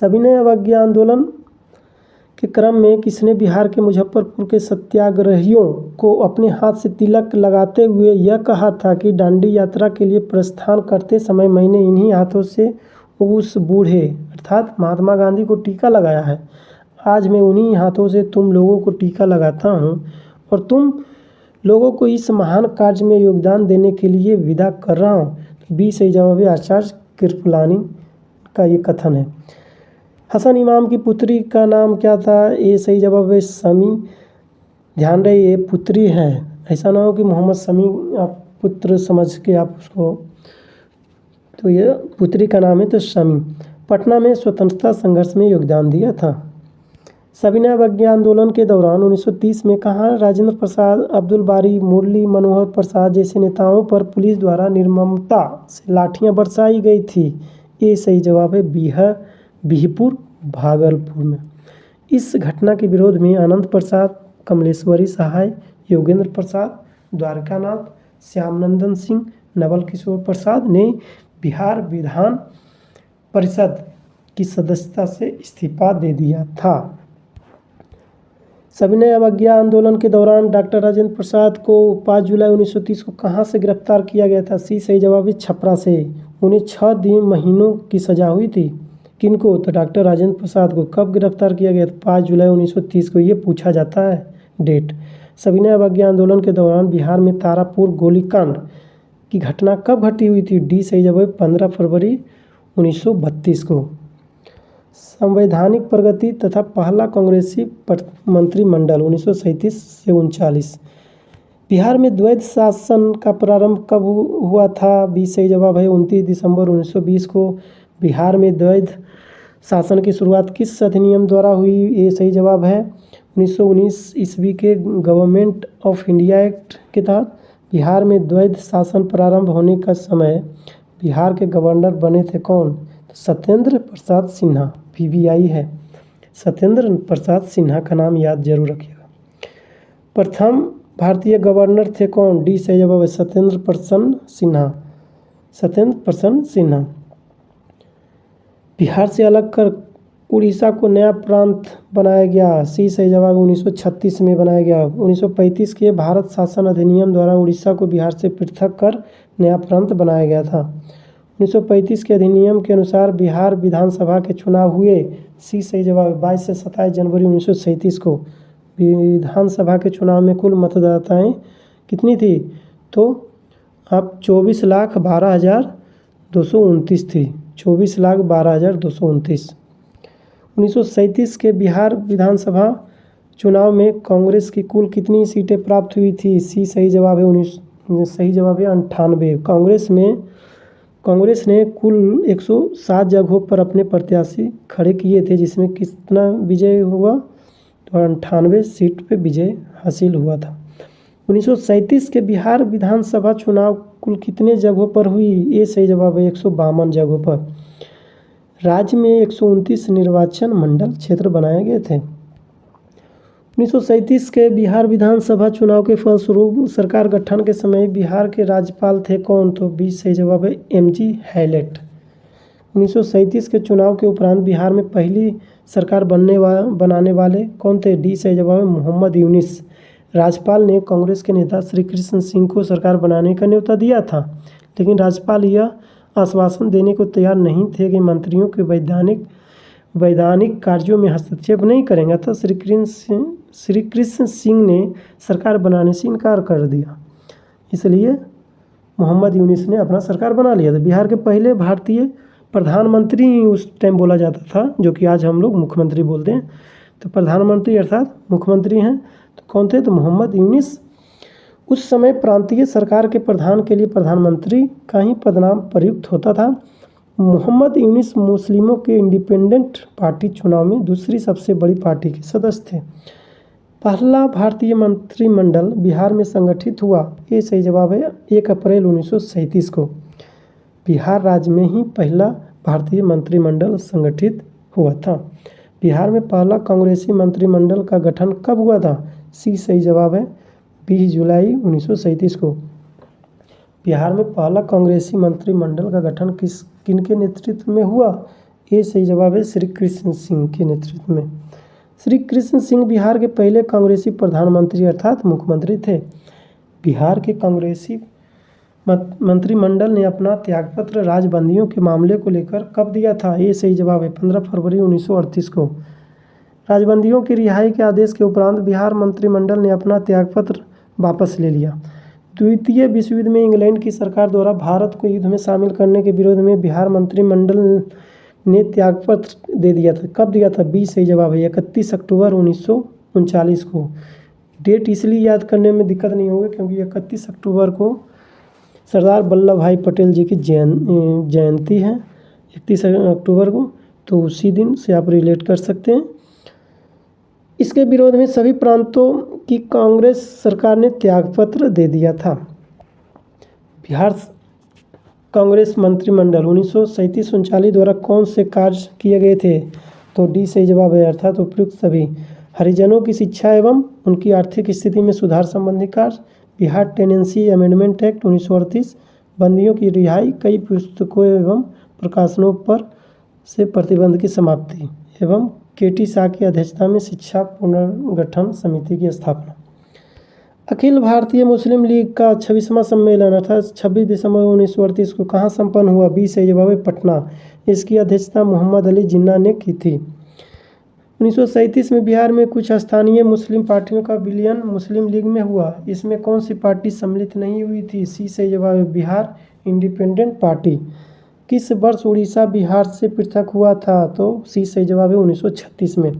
सविनय अवज्ञा आंदोलन के क्रम में किसने बिहार के मुजफ्फरपुर के सत्याग्रहियों को अपने हाथ से तिलक लगाते हुए यह कहा था कि दांडी यात्रा के लिए प्रस्थान करते समय मैंने इन्हीं हाथों से उस बूढ़े अर्थात महात्मा गांधी को टीका लगाया है। आज मैं उन्हीं हाथों से तुम लोगों को टीका लगाता हूँ और तुम लोगों को इस महान कार्य में योगदान देने के लिए विदा कर रहा हूँ। बी सही जवाब है आचार्य कृपलानी का ये कथन है। हसन इमाम की पुत्री का नाम क्या था? ए सही जवाब है शमी। ध्यान रहे ये पुत्री है, ऐसा ना हो कि मोहम्मद शमी आप पुत्र समझ के आप उसको, तो ये पुत्री का नाम है तो शमी। पटना में स्वतंत्रता संघर्ष में योगदान दिया था। सविनय अवज्ञा आंदोलन के दौरान 1930 में कहाँ राजेंद्र प्रसाद, अब्दुल बारी, मुरली मनोहर प्रसाद जैसे नेताओं पर पुलिस द्वारा निर्ममता से लाठियां बरसाई गई थी? ये सही जवाब है बिहपुर भागलपुर में। इस घटना के विरोध में आनंद प्रसाद, कमलेश्वरी सहाय, योगेंद्र प्रसाद, द्वारकानाथ, श्यामनंदन सिंह, नवल किशोर प्रसाद ने बिहार विधान परिषद की सदस्यता से इस्तीफा दे दिया था। सविनय अवज्ञा आंदोलन के दौरान डॉक्टर राजेंद्र प्रसाद को 5 जुलाई 1930 को कहां से गिरफ्तार किया गया था? सी सही जवाब है छपरा से। उन्हें 6 महीनों की सजा हुई थी। किनको? तो डॉक्टर राजेंद्र प्रसाद को। कब गिरफ्तार किया गया? 5 जुलाई 1930 को। ये पूछा जाता है डेट। सविनय अवज्ञा आंदोलन के दौरान बिहार में तारापुर गोलीकांड की घटना कब घटी हुई थी? डी सही जवाब है 15 फरवरी 1932 को। संवैधानिक प्रगति तथा पहला कांग्रेसी मंत्रिमंडल 1937 से 39। बिहार में द्वैध शासन का प्रारंभ कब हुआ था? बी सही जवाब है 29 दिसंबर 1920 को। बिहार में द्वैध शासन की शुरुआत किस अधिनियम द्वारा हुई? ये सही जवाब है 1919 ईस्वी के गवर्नमेंट ऑफ इंडिया एक्ट के तहत। बिहार में द्वैध शासन प्रारंभ होने का समय बिहार के गवर्नर बने थे कौन? तो सत्येंद्र प्रसाद सिन्हा। PBI है, सत्येंद्र प्रसाद सिन्हा का नाम याद जरूर रखिएगा। प्रथम भारतीय गवर्नर थे कौन? डी सही जवाब है सत्येंद्र प्रसन्न सिन्हा। बिहार से अलग कर उड़ीसा को नया प्रांत बनाया गया? सी सही जवाब 1936 में बनाया गया। 1935 के भारत शासन अधिनियम द्वारा उड़ीसा को बिहार से पृथक कर नया प्रांत बनाया गया था। 1935 के अधिनियम के अनुसार बिहार विधानसभा के चुनाव हुए? सी सही जवाब 22 से 27 जनवरी 1937 को। विधानसभा के चुनाव में कुल मतदाताएं कितनी थी? तो अब 24,12,229 थी। 24,12,229। 1937 के बिहार विधानसभा चुनाव में कांग्रेस की कुल कितनी सीटें प्राप्त हुई थी? सी सही जवाब है 98। कांग्रेस ने कुल 107 जगहों पर अपने प्रत्याशी खड़े किए थे, जिसमें कितना विजय हुआ? तो 98 सीट पे विजय हासिल हुआ था। 1937 के बिहार विधानसभा चुनाव कुल कितने जगहों पर हुई? ये सही जवाब है 152 जगहों पर। राज्य में 129 निर्वाचन मंडल क्षेत्र बनाए गए थे। 1937 के बिहार विधानसभा चुनाव के फलस्वरूप सरकार गठन के समय बिहार के राज्यपाल थे कौन? तो बी सही जवाब है MG हैलेट। 1937 के चुनाव के उपरांत बिहार में पहली सरकार बनाने वाले कौन थे? डी सही जवाब है मोहम्मद यूनिस। राज्यपाल ने कांग्रेस के नेता श्री कृष्ण सिंह को सरकार बनाने का न्योता दिया था, लेकिन राज्यपाल यह आश्वासन देने को तैयार नहीं थे कि मंत्रियों के वैधानिक कार्यों में हस्तक्षेप नहीं करेंगे। अतः श्री कृष्ण सिंह ने सरकार बनाने से इनकार कर दिया। इसलिए मोहम्मद यूनिस ने अपना सरकार बना लिया था। बिहार के पहले भारतीय प्रधानमंत्री उस टाइम बोला जाता था, जो कि आज हम लोग मुख्यमंत्री बोलते हैं। तो प्रधानमंत्री अर्थात मुख्यमंत्री हैं तो कौन थे? तो मोहम्मद यूनिस। उस समय प्रांतीय सरकार के प्रधान के लिए प्रधानमंत्री का ही पदनाम प्रयुक्त होता था। मोहम्मद यूनिस मुस्लिमों के इंडिपेंडेंट पार्टी चुनाव में दूसरी सबसे बड़ी पार्टी के सदस्य थे। पहला भारतीय मंत्रिमंडल बिहार में संगठित हुआ, ये सही जवाब है 1 अप्रैल 1937 को। बिहार राज्य में ही पहला भारतीय मंत्रिमंडल संगठित हुआ था। बिहार में पहला कांग्रेसी मंत्रिमंडल का गठन कब हुआ था? सी सही जवाब है 20 जुलाई 1937 को। बिहार में पहला कांग्रेसी मंत्रिमंडल का गठन किनके नेतृत्व में हुआ? ये सही जवाब है श्री कृष्ण सिंह के नेतृत्व में। श्री कृष्ण सिंह बिहार के पहले कांग्रेसी प्रधानमंत्री अर्थात मुख्यमंत्री थे। बिहार के कांग्रेसी मंत्रिमंडल ने अपना त्यागपत्र राजबंदियों के मामले को लेकर कब दिया था? ये सही जवाब है 15 फरवरी 1938 को। राजबंदियों की रिहाई के आदेश के उपरांत बिहार मंत्रिमंडल ने अपना त्यागपत्र वापस ले लिया। द्वितीय विश्व युद्ध में इंग्लैंड की सरकार द्वारा भारत को युद्ध में शामिल करने के विरोध में बिहार मंत्रिमंडल ने त्यागपत्र दे दिया था। कब दिया था? 20 सही जवाब है 31 अक्टूबर 1939 को। डेट इसलिए याद करने में दिक्कत नहीं होगी क्योंकि 31 अक्टूबर को सरदार वल्लभ भाई पटेल जी की जयंती है 31 अक्टूबर को, तो उसी दिन से आप रिलेट कर सकते हैं। इसके विरोध में सभी प्रांतों की कांग्रेस सरकार ने त्यागपत्र दे दिया था। बिहार कांग्रेस मंत्रिमंडल 1937-39 द्वारा कौन से कार्य किए गए थे? तो डी सही जवाब है अर्थात उपयुक्त सभी। हरिजनों की शिक्षा एवं उनकी आर्थिक स्थिति में सुधार संबंधी कार्य, बिहार टेनेंसी अमेंडमेंट एक्ट 1938, बंदियों की रिहाई, कई पुस्तकों एवं प्रकाशनों पर से प्रतिबंध की समाप्ति एवं केटी शाह की अध्यक्षता में शिक्षा पुनर्गठन समिति की स्थापना। अखिल भारतीय मुस्लिम लीग का 26वां सम्मेलन अर्थात 26 दिसंबर 1938 को कहाँ संपन्न हुआ? 20 सही जवाब है पटना। इसकी अध्यक्षता मोहम्मद अली जिन्ना ने की थी। 1937 में बिहार में कुछ स्थानीय मुस्लिम पार्टियों का विलयन मुस्लिम लीग में हुआ। इसमें कौन सी पार्टी सम्मिलित नहीं हुई थी? सी सही जवाब है बिहार इंडिपेंडेंट पार्टी। किस वर्ष उड़ीसा बिहार से पृथक हुआ था? तो सी सही जवाब है 1936 में।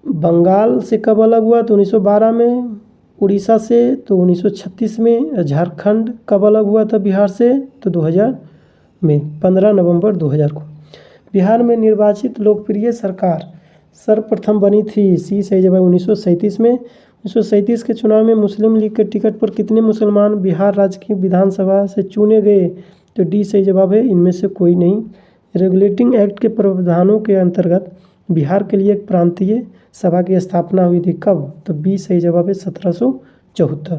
बंगाल से कब अलग हुआ? तो 1912 में। उड़ीसा से तो 1936 में। झारखंड कब अलग हुआ था बिहार से? तो 2000 में 15 नवंबर 2000 को। बिहार में निर्वाचित लोकप्रिय सरकार सर्वप्रथम बनी थी। सी सही जवाब 1937 में। 1937 के चुनाव में मुस्लिम लीग के टिकट पर कितने मुसलमान बिहार राज्य की विधानसभा से चुने गए? तो डी सही जवाब है इनमें से कोई नहीं। रेगुलेटिंग एक्ट के प्रावधानों के अंतर्गत बिहार के लिए एक प्रांतीय सभा की स्थापना हुई थी। कब? तो बी सही जवाब है 1774।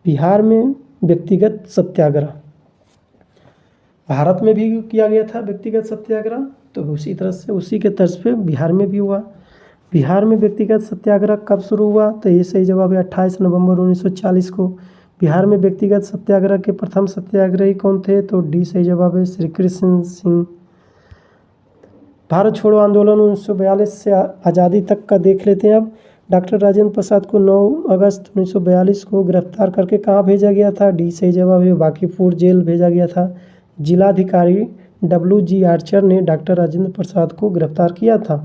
बिहार में व्यक्तिगत सत्याग्रह भारत में भी किया गया था व्यक्तिगत सत्याग्रह, तो उसी तरह से उसी के तर्ज पे बिहार में भी हुआ। बिहार में व्यक्तिगत सत्याग्रह कब शुरू हुआ? तो ये सही जवाब है 28 नवंबर 1940 को। बिहार में व्यक्तिगत सत्याग्रह के प्रथम सत्याग्रही कौन थे? तो डी सही जवाब है श्री कृष्ण सिंह। भारत छोड़ो आंदोलन 1942 से आज़ादी तक का देख लेते हैं अब। डॉक्टर राजेंद्र प्रसाद को 9 अगस्त 1942 को गिरफ्तार करके कहाँ भेजा गया था? डी सही जवाब है बांकीपुर जेल भेजा गया था। जिलाधिकारी WG आर्चर ने डॉक्टर राजेंद्र प्रसाद को गिरफ्तार किया था।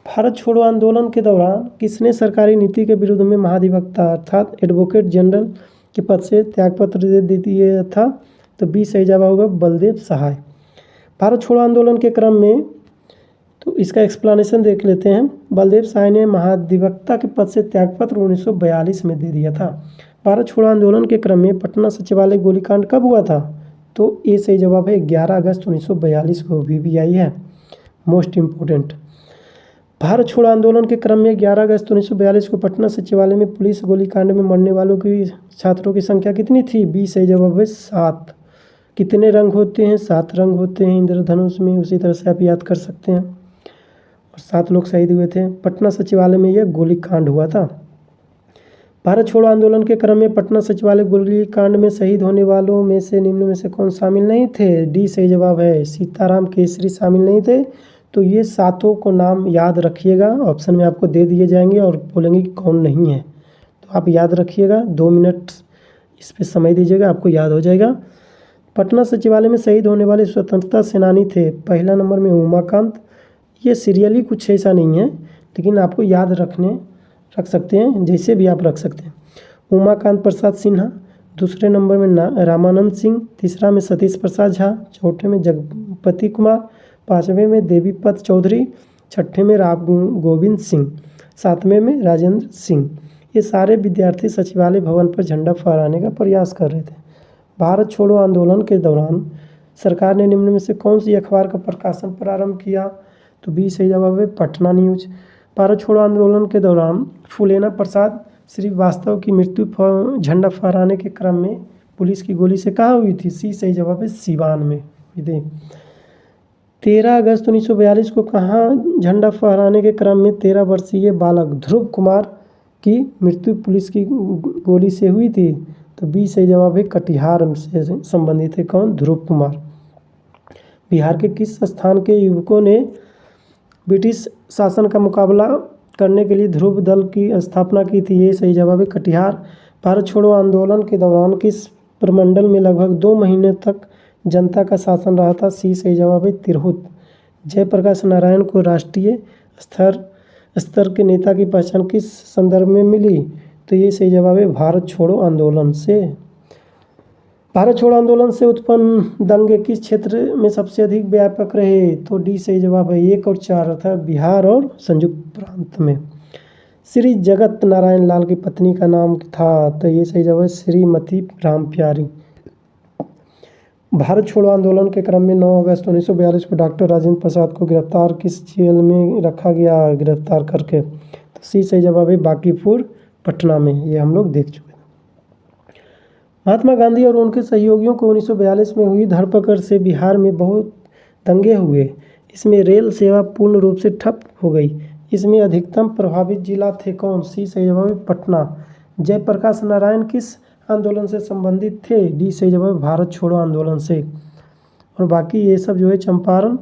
भारत छोड़ो आंदोलन के दौरान किसने सरकारी नीति के विरुद्ध में महाधिवक्ता अर्थात एडवोकेट जनरल के पद से त्यागपत्र दे दिया था? तो बी सही जवाब होगा बलदेव सहाय। भारत छोड़ो आंदोलन के क्रम में तो इसका एक्सप्लेनेशन देख लेते हैं। बलदेव सहाय ने महाधिवक्ता के पद से त्यागपत्र 1942 में दे दिया था। भारत छोड़ो आंदोलन के क्रम में पटना सचिवालय गोलीकांड कब हुआ था? तो ए सही जवाब है 11 अगस्त 1942 को। VVI है मोस्ट इम्पोर्टेंट। भारत छोड़ो आंदोलन के क्रम में 11 अगस्त 1942 को पटना सचिवालय में पुलिस गोलीकांड में मरने वालों की छात्रों की संख्या कितनी थी? बी सही जवाब है 7। कितने रंग होते हैं? 7 रंग होते हैं इंद्रधनुष में, उसी तरह से आप याद कर सकते हैं। और 7 लोग शहीद हुए थे। पटना सचिवालय में यह गोलीकांड हुआ था। भारत छोड़ो आंदोलन के क्रम में पटना सचिवालय गोलीकांड में शहीद होने वालों में से निम्न में से कौन शामिल नहीं थे? डी सही जवाब है। सीताराम केसरी शामिल नहीं थे। तो ये सातों को नाम याद रखिएगा, ऑप्शन में आपको दे दिए जाएंगे और बोलेंगे कि कौन नहीं है, तो आप याद रखिएगा। 2 मिनट इस पर समय दीजिएगा, आपको याद हो जाएगा। पटना सचिवालय में शहीद होने वाले स्वतंत्रता सेनानी थे। पहला नंबर में उमाकांत। ये सीरियली कुछ ऐसा नहीं है, लेकिन आपको याद रख सकते हैं, जैसे भी आप रख सकते हैं। उमाकांत प्रसाद सिन्हा। दूसरे नंबर में रामानंद सिंह। तीसरा में सतीश प्रसाद झा। चौथे में जगपति कुमार। पाँचवें में देवीपत चौधरी। छठे में राम गोविंद सिंह। सातवें में राजेंद्र सिंह। ये सारे विद्यार्थी सचिवालय भवन पर झंडा फहराने का प्रयास कर रहे थे। भारत छोड़ो आंदोलन के दौरान सरकार ने निम्न में से कौन सी अखबार का प्रकाशन प्रारंभ किया? तो बी सही जवाब है, पटना न्यूज। भारत छोड़ो आंदोलन के दौरान फूलेना प्रसाद श्रीवास्तव की मृत्यु झंडा फहराने के क्रम में पुलिस की गोली से कहाँ हुई थी? सी सही जवाब है, सीवान में हुई थी। 13 अगस्त 1942 को कहाँ झंडा फहराने के क्रम में 13 वर्षीय बालक ध्रुव कुमार की मृत्यु पुलिस की गोली से हुई थी? तो बी सही जवाब है, कटिहार से संबंधित है। कौन? ध्रुव कुमार। बिहार के किस स्थान के युवकों ने ब्रिटिश शासन का मुकाबला करने के लिए ध्रुव दल की स्थापना की थी? ये सही जवाब है, कटिहार। भारत छोड़ो आंदोलन के दौरान किस प्रमंडल में लगभग 2 महीने तक जनता का शासन रहा था? सी सही जवाब है, तिरहुत। जयप्रकाश नारायण को राष्ट्रीय स्तर के नेता की पहचान किस संदर्भ में मिली? तो ये सही जवाब है, भारत छोड़ो आंदोलन से। भारत छोड़ो आंदोलन से उत्पन्न दंगे किस क्षेत्र में सबसे अधिक व्यापक रहे? तो डी सही जवाब है, 1 और 4 अर्थात बिहार और संयुक्त प्रांत में। श्री जगत नारायण लाल की पत्नी का नाम था? तो ये सही जवाब है, श्रीमती राम प्यारी। भारत छोड़ो आंदोलन के क्रम में 9 अगस्त 1942 को डॉक्टर राजेंद्र प्रसाद को गिरफ्तार किस जेल में रखा गया गिरफ्तार करके? तो सी सही जवाब है, बांकीपुर पटना में। ये हम लोग देख चुके हैं। महात्मा गांधी और उनके सहयोगियों को 1942 में हुई धरपकड़ से बिहार में बहुत दंगे हुए। इसमें रेल सेवा पूर्ण रूप से ठप हो गई। इसमें अधिकतम प्रभावित जिला थे कौन? सी सही जवाब है, पटना। जयप्रकाश नारायण किस आंदोलन से संबंधित थे? डी सही जवाब, भारत छोड़ो आंदोलन से। और बाकी ये सब जो है चंपारण,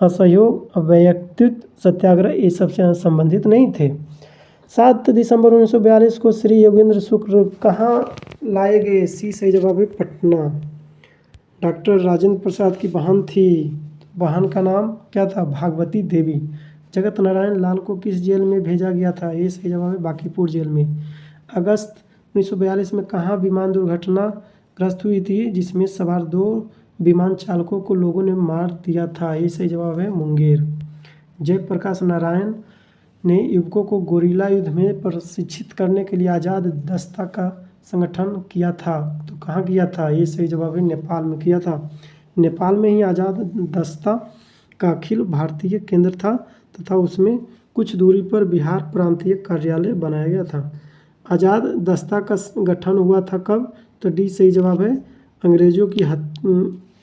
असहयोग, अव्यक्तित्व सत्याग्रह, ये सब से संबंधित नहीं थे। 7 दिसंबर 1942 को श्री योगेंद्र शुक्ल कहाँ लाए गए? सी सही जवाब है, पटना। डॉक्टर राजेंद्र प्रसाद की बहन थी, बहन का नाम क्या था? भागवती देवी। जगत नारायण लाल को किस जेल में भेजा गया था? ये सही जवाब है, बांकीपुर जेल में। अगस्त 1942 में कहाँ विमान दुर्घटना ग्रस्त हुई थी जिसमें सवार 2 विमान चालकों को लोगों ने मार दिया था? ये सही जवाब है, मुंगेर। जयप्रकाश नारायण ने युवकों को गोरिल्ला युद्ध में प्रशिक्षित करने के लिए आज़ाद दस्ता का संगठन किया था। तो कहाँ किया था? ये सही जवाब है, नेपाल में किया था। नेपाल में ही आज़ाद दस्ता का अखिल भारतीय केंद्र था तथा उसमें कुछ दूरी पर बिहार प्रांतीय कार्यालय बनाया गया था। आज़ाद दस्ता का गठन हुआ था कब? तो डी सही जवाब है, अंग्रेजों की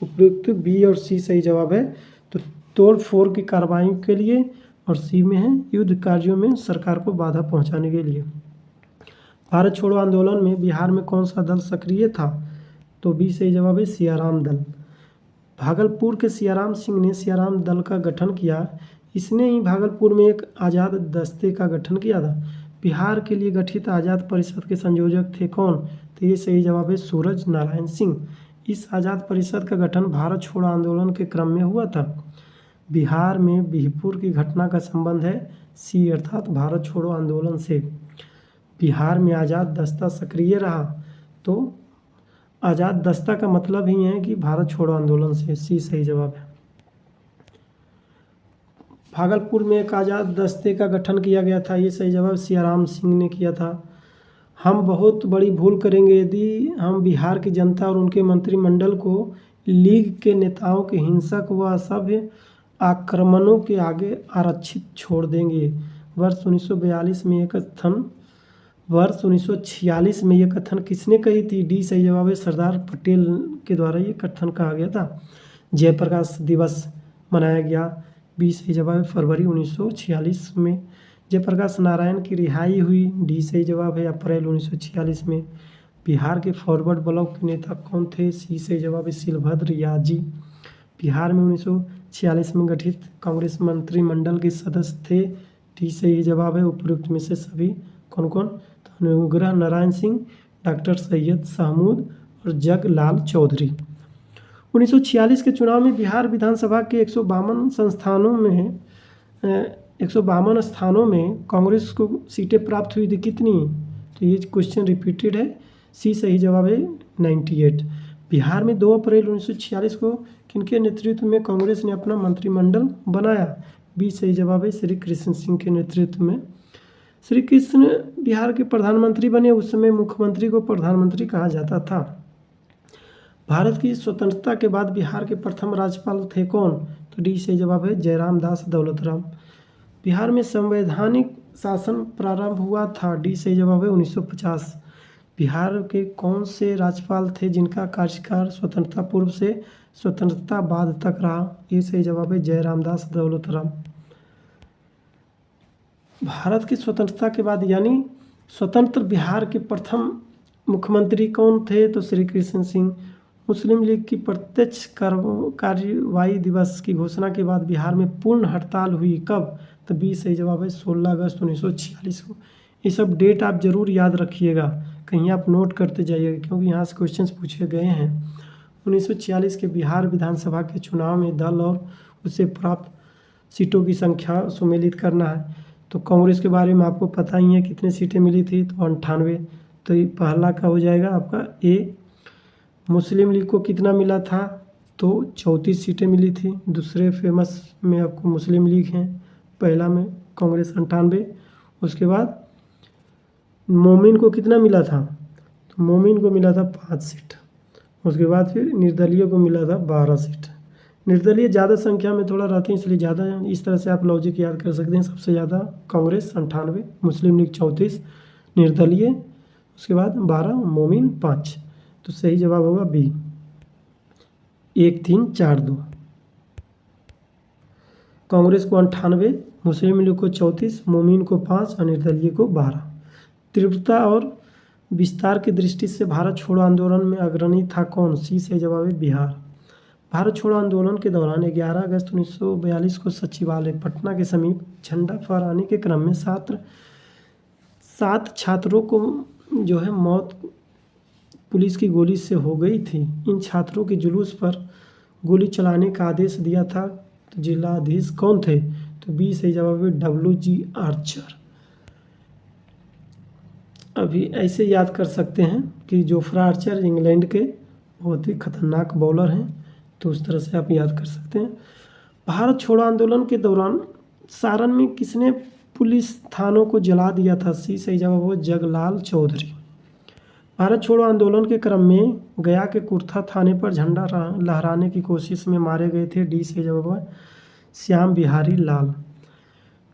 उपयुक्त। बी और सी सही जवाब है। तो तोड़ फोड़ की कार्रवाई के लिए, और सी में है युद्ध कार्यों में सरकार को बाधा पहुंचाने के लिए। भारत छोड़ो आंदोलन में बिहार में कौन सा दल सक्रिय था? तो बी सही जवाब है, सियाराम दल। भागलपुर के सियाराम सिंह ने सियाराम दल का गठन किया। इसने ही भागलपुर में एक आज़ाद दस्ते का गठन किया था। बिहार के लिए गठित आज़ाद परिषद के संयोजक थे कौन? तो ये सही जवाब है, सूरज नारायण सिंह। इस आज़ाद परिषद का गठन भारत छोड़ो आंदोलन के क्रम में हुआ था। बिहार में बिहपुर की घटना का संबंध है सी अर्थात भारत छोड़ो आंदोलन से। बिहार में आज़ाद दस्ता सक्रिय रहा, तो आज़ाद दस्ता का मतलब ही है कि भारत छोड़ो आंदोलन से। सी सही जवाब है। भागलपुर में एक आज़ाद दस्ते का गठन किया गया था। ये सही जवाब सियाराम सिंह ने किया था। हम बहुत बड़ी भूल करेंगे यदि हम बिहार की जनता और उनके मंत्रिमंडल को लीग के नेताओं के हिंसक व असभ्य आक्रमणों के आगे आरक्षित छोड़ देंगे। वर्ष 1946 में यह कथन किसने कही थी? डी सही जवाब है, सरदार पटेल के द्वारा ये कथन कहा गया था। जयप्रकाश दिवस मनाया गया। बी सही जवाब है, फरवरी 1946 में जयप्रकाश नारायण की रिहाई हुई, डी सही जवाब है अप्रैल 1946 में। बिहार के फॉरवर्ड ब्लॉक के नेता कौन थे, सी सही जवाब है शिलभद्र याजी। बिहार में 1946 में गठित कांग्रेस मंत्रिमंडल के सदस्य थे, डी सही जवाब है उपयुक्त में से सभी। कौन कौन, तो अनुग्रह नारायण सिंह, डॉक्टर सैयद शाहमूद और जगलाल चौधरी। 1946 के चुनाव में बिहार विधानसभा के 152 स्थानों में कांग्रेस को सीटें प्राप्त हुई थी कितनी, तो ये क्वेश्चन रिपीटेड है, सी सही जवाब है 98। बिहार में 2 अप्रैल 1946 को किनके नेतृत्व में कांग्रेस ने अपना मंत्रिमंडल बनाया, बी सही जवाब है श्री कृष्ण सिंह के नेतृत्व में। श्री कृष्ण बिहार के प्रधानमंत्री बने, उस समय मुख्यमंत्री को प्रधानमंत्री कहा जाता था। भारत की स्वतंत्रता के बाद बिहार के प्रथम राज्यपाल थे कौन, तो डी सही जवाब है जयराम दास दौलतराम। बिहार में संवैधानिक शासन प्रारंभ हुआ था, डी सही जवाब है 1950। बिहार के कौन से राज्यपाल थे जिनका कार्यकाल स्वतंत्रता पूर्व से स्वतंत्रता बाद तक रहा, ये सही जवाब है जयराम दास दौलतराम। भारत की स्वतंत्रता के बाद यानी स्वतंत्र बिहार के प्रथम मुख्यमंत्री कौन थे, तो श्री कृष्ण सिंह। मुस्लिम लीग की प्रत्यक्ष कार्रवाई दिवस की घोषणा के बाद बिहार में पूर्ण हड़ताल हुई कब, तो बी सही जवाब है 16 अगस्त 1946 को। ये सब डेट आप जरूर याद रखिएगा, कहीं आप नोट करते जाइएगा क्योंकि यहाँ से क्वेश्चंस पूछे गए हैं। 1946 के बिहार विधानसभा के चुनाव में दल और उससे प्राप्त सीटों की संख्या सुमेलित करना है, तो कांग्रेस के बारे में आपको पता ही है कितने सीटें मिली थी, तो 98। तो ये पहला का हो जाएगा आपका ए। मुस्लिम लीग को कितना मिला था, तो 34 सीटें मिली थी। दूसरे फेमस में आपको मुस्लिम लीग हैं, पहला में कांग्रेस 98। उसके बाद मोमिन को कितना मिला था, तो मोमिन को मिला था 5 सीट। उसके बाद फिर निर्दलीय को मिला था 12 सीट। निर्दलीय ज़्यादा संख्या में थोड़ा रहती है इसलिए ज़्यादा, इस तरह से आप लॉजिक याद कर सकते हैं। सबसे ज़्यादा कांग्रेस 98, मुस्लिम लीग 34, निर्दलीय उसके बाद 12, मोमिन 5, तो सही जवाब होगा बी 1 3 4 2। कांग्रेस को 98, मुस्लिम लीग को 34, मोमिन को 5 और निर्दलीय को 12। तीव्रता और विस्तार की दृष्टि से भारत छोड़ो आंदोलन में अग्रणी था कौन, सी सही जवाब है बिहार। भारत छोड़ो आंदोलन के दौरान 11 अगस्त 1942 को सचिवालय पटना के समीप झंडा फहराने के क्रम में 7 छात्रों को जो है मौत पुलिस की गोली से हो गई थी। इन छात्रों के जुलूस पर गोली चलाने का आदेश दिया था, तो जिलाधीश कौन थे, तो बी सही जवाब है WG आर्चर। अभी ऐसे याद कर सकते हैं कि जोफ्रा आर्चर इंग्लैंड के बहुत ही खतरनाक बॉलर हैं, तो उस तरह से आप याद कर सकते हैं। भारत छोड़ो आंदोलन के दौरान सारण में किसने पुलिस थानों को जला दिया था, सी सही जवाब हो जगलाल चौधरी। भारत छोड़ो आंदोलन के क्रम में गया के कुर्था थाने पर झंडा लहराने की कोशिश में मारे गए थे, डी सही जवाब है श्याम बिहारी लाल।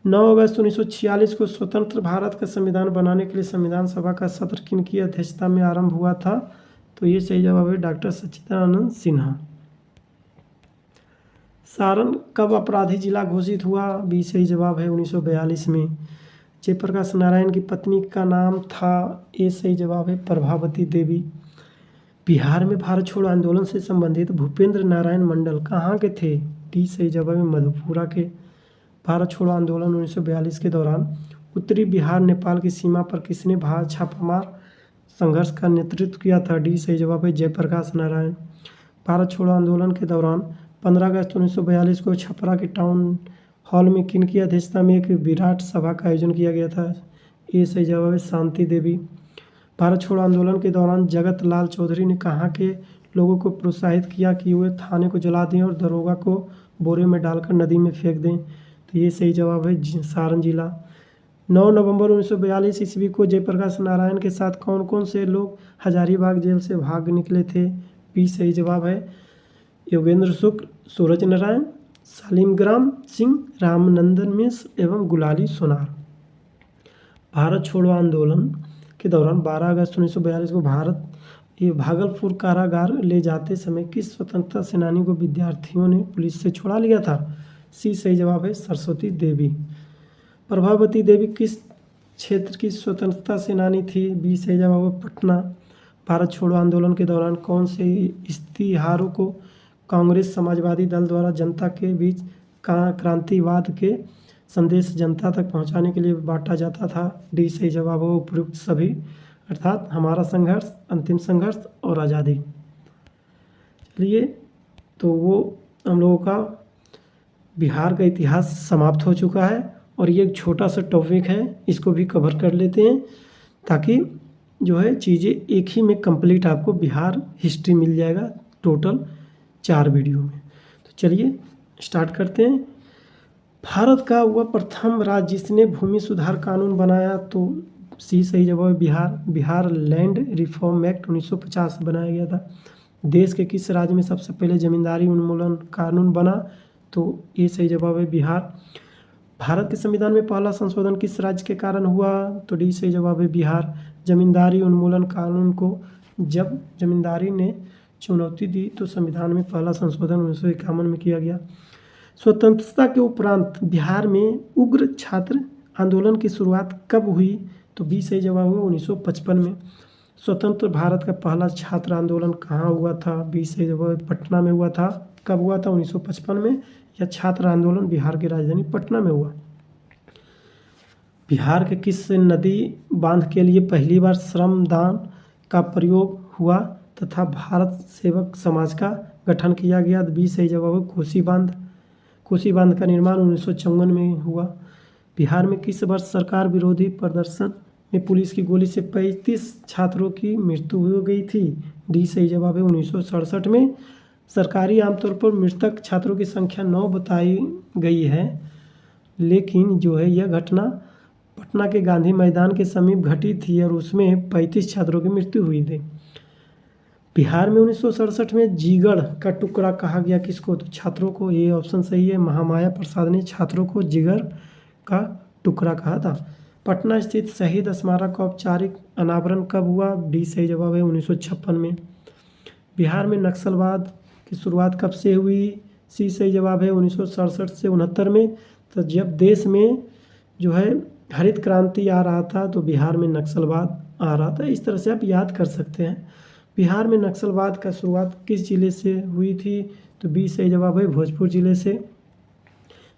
9 अगस्त 1946 को स्वतंत्र भारत का संविधान बनाने के लिए संविधान सभा का सत्र किनकी अध्यक्षता में आरंभ हुआ था, तो ये सही जवाब है डॉक्टर सच्चिदानंद सिन्हा। सारण कब अपराधी जिला घोषित हुआ, बी सही जवाब है 1942 में। जयप्रकाश नारायण की पत्नी का नाम था, ए सही जवाब है प्रभावती देवी। बिहार में भारत छोड़ो आंदोलन से संबंधित भूपेंद्र नारायण मंडल कहाँ के थे, डी सही जवाब है मधुपुरा के। भारत छोड़ो आंदोलन 1942 के दौरान उत्तरी बिहार नेपाल की सीमा पर किसने छापामार संघर्ष का नेतृत्व किया था, डी सही जवाब है जयप्रकाश नारायण। भारत छोड़ो आंदोलन के दौरान 15 अगस्त 1942 को छपरा के टाउन हॉल में किनकी अध्यक्षता में एक विराट सभा का आयोजन किया गया था, ये सही जवाब है शांति देवी। भारत छोड़ो आंदोलन के दौरान जगत लाल चौधरी ने कहाँ के लोगों को प्रोत्साहित किया कि वे थाने को जला दें और दरोगा को बोरे में डालकर नदी में फेंक दें, तो ये सही जवाब है सारण जिला। 9 नवंबर 1942 ईस्वी को जयप्रकाश नारायण के साथ कौन कौन से लोग हजारीबाग जेल से भाग निकले थे, बी सही जवाब है योगेंद्र शुक्ल, सूरज नारायण, शालिग्राम सिंह, रामनंदन मिश्र एवं गुलाली सोनार। भारत छोड़ो आंदोलन के दौरान 12 अगस्त 1942 को भागलपुर कारागार ले जाते समय किस स्वतंत्रता सेनानी को विद्यार्थियों ने पुलिस से छुड़ा लिया था, सी सही जवाब है सरस्वती देवी। प्रभावती देवी किस क्षेत्र की स्वतंत्रता सेनानी थी? बी सही जवाब है पटना। भारत छोड़ो आंदोलन के दौरान कौन से इश्तिहारों को कांग्रेस समाजवादी दल द्वारा जनता के बीच क्रांतिवाद के संदेश जनता तक पहुंचाने के लिए बांटा जाता था? डी सही जवाब है उपयुक्त सभी, अर्थात हमारा संघर्ष, अंतिम संघर्ष और आज़ादी। चलिए, तो वो हम लोगों का बिहार का इतिहास समाप्त हो चुका है और ये एक छोटा सा टॉपिक है, इसको भी कवर कर लेते हैं ताकि जो है चीज़ें एक ही में कंप्लीट आपको बिहार हिस्ट्री मिल जाएगा टोटल 4 वीडियो में। तो चलिए स्टार्ट करते हैं। भारत का वह प्रथम राज्य जिसने भूमि सुधार कानून बनाया? तो सी सही जवाब है Bihar. Bihar land reform act 1950 बनाया गया था। देश के किस राज्य में सबसे पहले जमींदारी उन्मूलन कानून बना? तो ये सही जवाब है बिहार। भारत के संविधान में पहला संशोधन किस राज्य के कारण हुआ? तो डी सही जवाब है बिहार। जमींदारी उन्मूलन कानून को जब जमींदारी ने चुनौती दी तो संविधान में पहला संशोधन 1951 में किया गया। स्वतंत्रता के उपरांत बिहार में उग्र छात्र आंदोलन की शुरुआत कब हुई? तो बी सही जवाब हुआ 1955 में। स्वतंत्र भारत का पहला छात्र आंदोलन कहाँ हुआ था? बी सही जवाब पटना में हुआ था। कब हुआ था? 1955 में। यह छात्र आंदोलन बिहार की राजधानी पटना में हुआ। बिहार के किस नदी बांध के लिए पहली बार श्रमदान का प्रयोग हुआ तथा भारत सेवक समाज का गठन किया गया? बी सही जवाब है कोसी बांध। कोसी बांध का निर्माण 1954 में हुआ। बिहार में किस वर्ष सरकार विरोधी प्रदर्शन में पुलिस की गोली से 35 छात्रों की मृत्यु हो गई थी? डी सही जवाब है 1967 में। सरकारी आमतौर पर मृतक छात्रों की संख्या 9 बताई गई है, लेकिन जो है यह घटना पटना के गांधी मैदान के समीप घटी थी और उसमें 35 छात्रों की मृत्यु हुई थी। बिहार में 1967 में जिगर का टुकड़ा कहा गया किसको? तो छात्रों को। ये ऑप्शन सही है। महामाया प्रसाद ने छात्रों को जिगर का टुकड़ा कहा था। पटना स्थित शहीद स्मारक का औपचारिक अनावरण कब हुआ? डी सही जवाब है 1956 में। बिहार में नक्सलवाद की शुरुआत कब से हुई? सी सही जवाब है 1967 से 69 में। तो जब देश में जो है हरित क्रांति आ रहा था तो बिहार में नक्सलवाद आ रहा था। इस तरह से आप याद कर सकते हैं। बिहार में नक्सलवाद का शुरुआत किस जिले से हुई थी? तो बी सही जवाब है भोजपुर जिले से।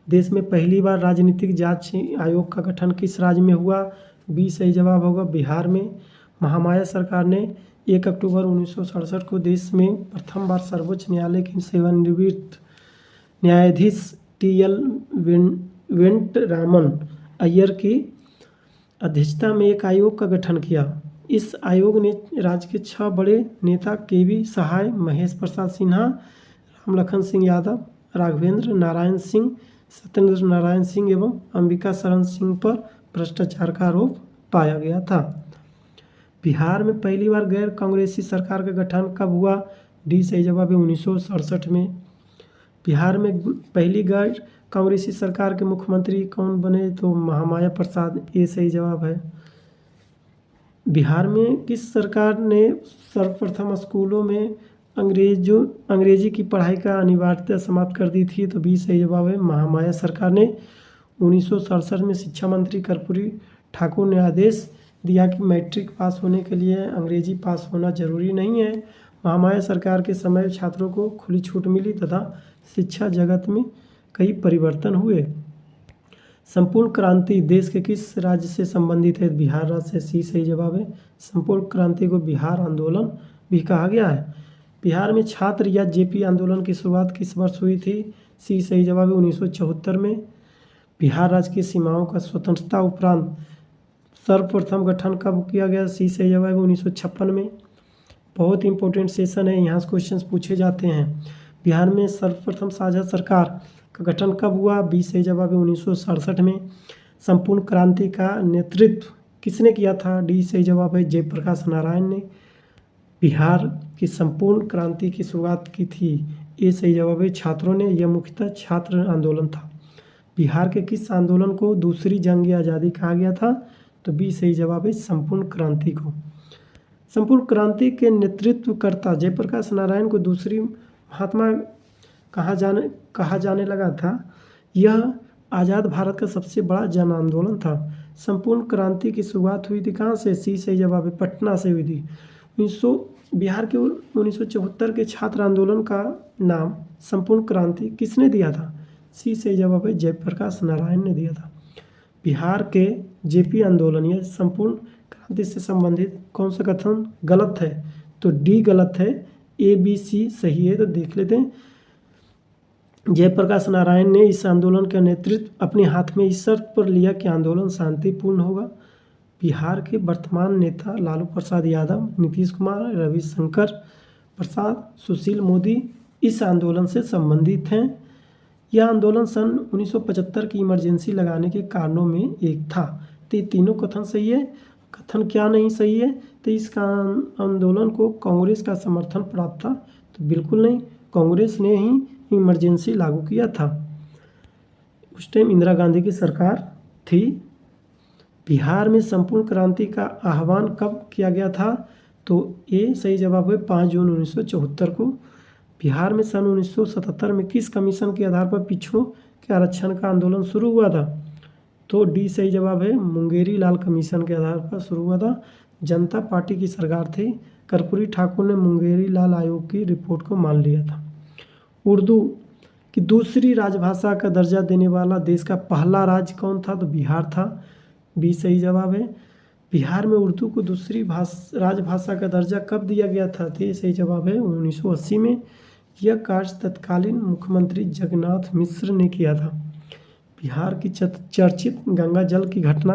देश में पहली बार राजनीतिक जांच आयोग का गठन किस राज्य में हुआ? बी सही जवाब होगा बिहार में। महामाया सरकार ने 1 अक्टूबर 1967 को देश में प्रथम बार सर्वोच्च न्यायालय की सेवानिवृत्त न्यायाधीश TL वेंकटरामन अय्यर की अध्यक्षता में एक आयोग का गठन किया। इस आयोग ने राज्य के 6 बड़े नेता KV सहाय, महेश प्रसाद सिन्हा, रामलखन सिंह यादव, राघवेंद्र नारायण सिंह, सत्येंद्र नारायण सिंह एवं अंबिका शरण सिंह पर भ्रष्टाचार का आरोप पाया गया था। बिहार में पहली बार गैर कांग्रेसी सरकार का गठन कब हुआ? डी सही जवाब है 1967 में। बिहार में पहली गैर कांग्रेसी सरकार के मुख्यमंत्री कौन बने? तो महामाया प्रसाद। ये सही जवाब है। बिहार में किस सरकार ने सर्वप्रथम स्कूलों में अंग्रेजी की पढ़ाई का अनिवार्यता समाप्त कर दी थी? तो बी सही जवाब है महामाया सरकार ने। 1967 में शिक्षा मंत्री कर्पूरी ठाकुर ने आदेश दिया कि मैट्रिक पास होने के लिए अंग्रेजी पास होना जरूरी नहीं है। महामाया सरकार के समय छात्रों को खुली छूट मिली तथा शिक्षा जगत में कई परिवर्तन हुए। संपूर्ण क्रांति देश के किस राज्य से संबंधित है? बिहार राज्य से। सी सही जवाब है। संपूर्ण क्रांति को बिहार आंदोलन भी कहा गया है। बिहार में छात्र या JP आंदोलन की शुरुआत किस वर्ष हुई थी? सी सही जवाब है 1974 में। बिहार राज्य की सीमाओं का स्वतंत्रता उपरांत सर्वप्रथम गठन कब किया गया? सी सही जवाब है 1956 में। बहुत इंपॉर्टेंट सेशन है, यहाँ से क्वेश्चन पूछे जाते हैं। बिहार में सर्वप्रथम साझा सरकार का गठन कब हुआ? बी सही जवाब है 1967 में। संपूर्ण क्रांति का नेतृत्व किसने किया था? डी सही जवाब है जयप्रकाश नारायण ने। बिहार की संपूर्ण क्रांति की शुरुआत की थी? ये सही जवाब है छात्रों ने। यह मुख्यतः छात्र आंदोलन था। बिहार के किस आंदोलन को दूसरी जंग आज़ादी कहा गया था? तो बी सही जवाब है संपूर्ण क्रांति को। संपूर्ण क्रांति के नेतृत्वकर्ता जयप्रकाश नारायण को दूसरी महात्मा कहा जाने लगा था। यह आज़ाद भारत का सबसे बड़ा जन आंदोलन था। संपूर्ण क्रांति की शुरुआत हुई थी कहाँ से? सी सही जवाब है, पटना से हुई थी। बिहार के 1974 के छात्र आंदोलन का नाम संपूर्ण क्रांति किसने दिया था? सी सही जवाब है, जयप्रकाश नारायण ने दिया था। बिहार के जेपी आंदोलन या संपूर्ण क्रांति से संबंधित कौन सा कथन गलत है? तो डी गलत है, ए बी सी सही है। तो देख लेते हैं। जयप्रकाश नारायण ने इस आंदोलन का नेतृत्व अपने हाथ में इस शर्त पर लिया कि आंदोलन शांतिपूर्ण होगा। बिहार के वर्तमान नेता लालू प्रसाद यादव, नीतीश कुमार, रविशंकर प्रसाद, सुशील मोदी इस आंदोलन से संबंधित हैं। यह आंदोलन सन 1975 की इमरजेंसी लगाने के कारणों में एक था। तो ये तीनों कथन सही है। कथन क्या नहीं सही है? तो इस आंदोलन को कांग्रेस का समर्थन प्राप्त था। तो बिल्कुल नहीं, कांग्रेस ने ही इमरजेंसी लागू किया था। उस टाइम इंदिरा गांधी की सरकार थी। बिहार में संपूर्ण क्रांति का आह्वान कब किया गया था? तो ए सही जवाब है, 5 जून 1974 को। बिहार में सन 1977 में किस कमीशन के आधार पर पिछड़ों के आरक्षण का आंदोलन शुरू हुआ था? तो डी सही जवाब है, मुंगेरी लाल कमीशन के आधार पर शुरू हुआ था। जनता पार्टी की सरकार थी। कर्पूरी ठाकुर ने मुंगेरी लाल आयोग की रिपोर्ट को मान लिया था। उर्दू की दूसरी राजभाषा का दर्जा देने वाला देश का पहला राज्य कौन था? तो बिहार था। बी सही जवाब है। बिहार में उर्दू को दूसरी राजभाषा का दर्जा कब दिया गया था? तो सही जवाब है, 1980 में। यह कार्य तत्कालीन मुख्यमंत्री जगन्नाथ मिश्र ने किया था। बिहार की चर्चित गंगा जल की घटना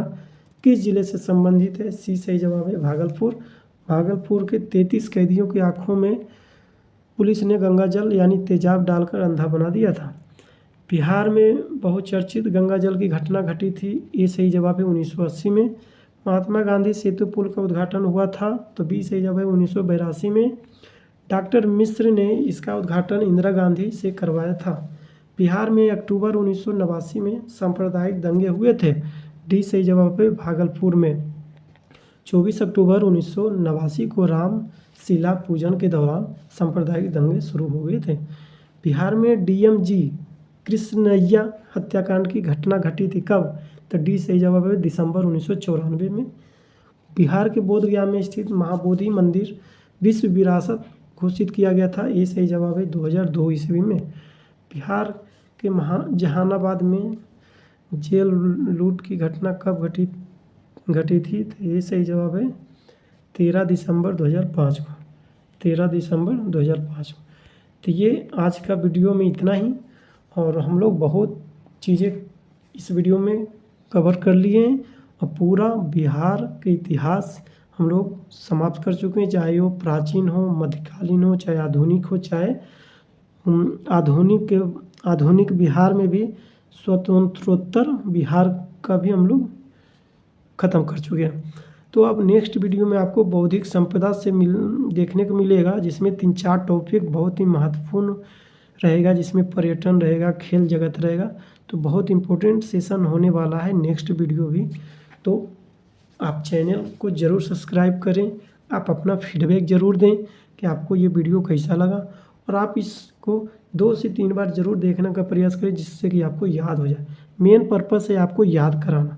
किस जिले से संबंधित है? सी सही जवाब है, भागलपुर। भागलपुर के 33 कैदियों की आंखों में पुलिस ने गंगा जल यानी तेजाब डालकर अंधा बना दिया था। बिहार में बहुचर्चित गंगा जल की घटना घटी थी। ये सही जवाब है, 1980 में। महात्मा गांधी सेतु पुल का उद्घाटन हुआ था। तो बी सही जवाब है, 1982 में। डॉक्टर मिश्र ने इसका उद्घाटन इंदिरा गांधी से करवाया था। बिहार में अक्टूबर 1989 में सांप्रदायिक दंगे हुए थे। डी सही जवाब है, भागलपुर में। 24 अक्टूबर 1989 को राम शिला पूजन के दौरान सांप्रदायिक दंगे शुरू हो गए थे। बिहार में डीएमजी कृष्णैया हत्याकांड की घटना घटी थी कब? तो डी सही जवाब है, दिसंबर 1994 में। बिहार के बोधगया में स्थित महाबोधि मंदिर विश्व विरासत घोषित किया गया था। ये सही जवाब है, 2002 ईस्वी में। बिहार के जहानाबाद में जेल लूट की घटना कब घटी थी? तो ये सही जवाब है, 13 दिसंबर 2005 को। 13 दिसंबर 2005 को। तो ये आज का वीडियो में इतना ही। और हम लोग बहुत चीज़ें इस वीडियो में कवर कर लिए हैं और पूरा बिहार के इतिहास हम लोग समाप्त कर चुके हैं, चाहे वो प्राचीन हो, मध्यकालीन हो, चाहे आधुनिक हो, चाहे आधुनिक बिहार में भी स्वतंत्रोत्तर बिहार का भी हम लोग ख़त्म कर चुके हैं। तो अब नेक्स्ट वीडियो में आपको बौद्धिक संपदा से देखने को मिलेगा, जिसमें 3-4 टॉपिक बहुत ही महत्वपूर्ण रहेगा, जिसमें पर्यटन रहेगा, खेल जगत रहेगा। तो बहुत इम्पोर्टेंट सेशन होने वाला है नेक्स्ट वीडियो भी। तो आप चैनल को ज़रूर सब्सक्राइब करें। आप अपना फीडबैक ज़रूर दें कि आपको ये वीडियो कैसा लगा, और आप इसको 2 से 3 बार ज़रूर देखने का प्रयास करें, जिससे कि आपको याद हो जाए। मेन पर्पस है आपको याद कराना,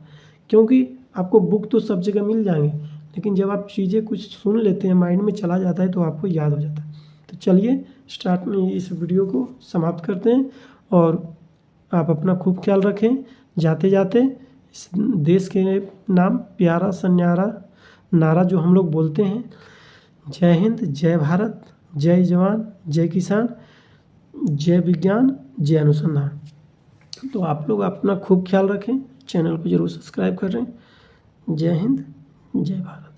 क्योंकि आपको बुक तो सब जगह मिल जाएंगे, लेकिन जब आप चीज़ें कुछ सुन लेते हैं, माइंड में चला जाता है, तो आपको याद हो जाता है। तो चलिए स्टार्ट में इस वीडियो को समाप्त करते हैं, और आप अपना खूब ख्याल रखें। जाते जाते इस देश के नाम प्यारा सा नारा जो हम लोग बोलते हैं, जय हिंद, जय भारत, जय जवान, जय किसान, जय विज्ञान, जय अनुसंधान। तो आप लोग अपना खूब ख्याल रखें, चैनल को जरूर सब्सक्राइब करें। जय हिंद, जय भारत।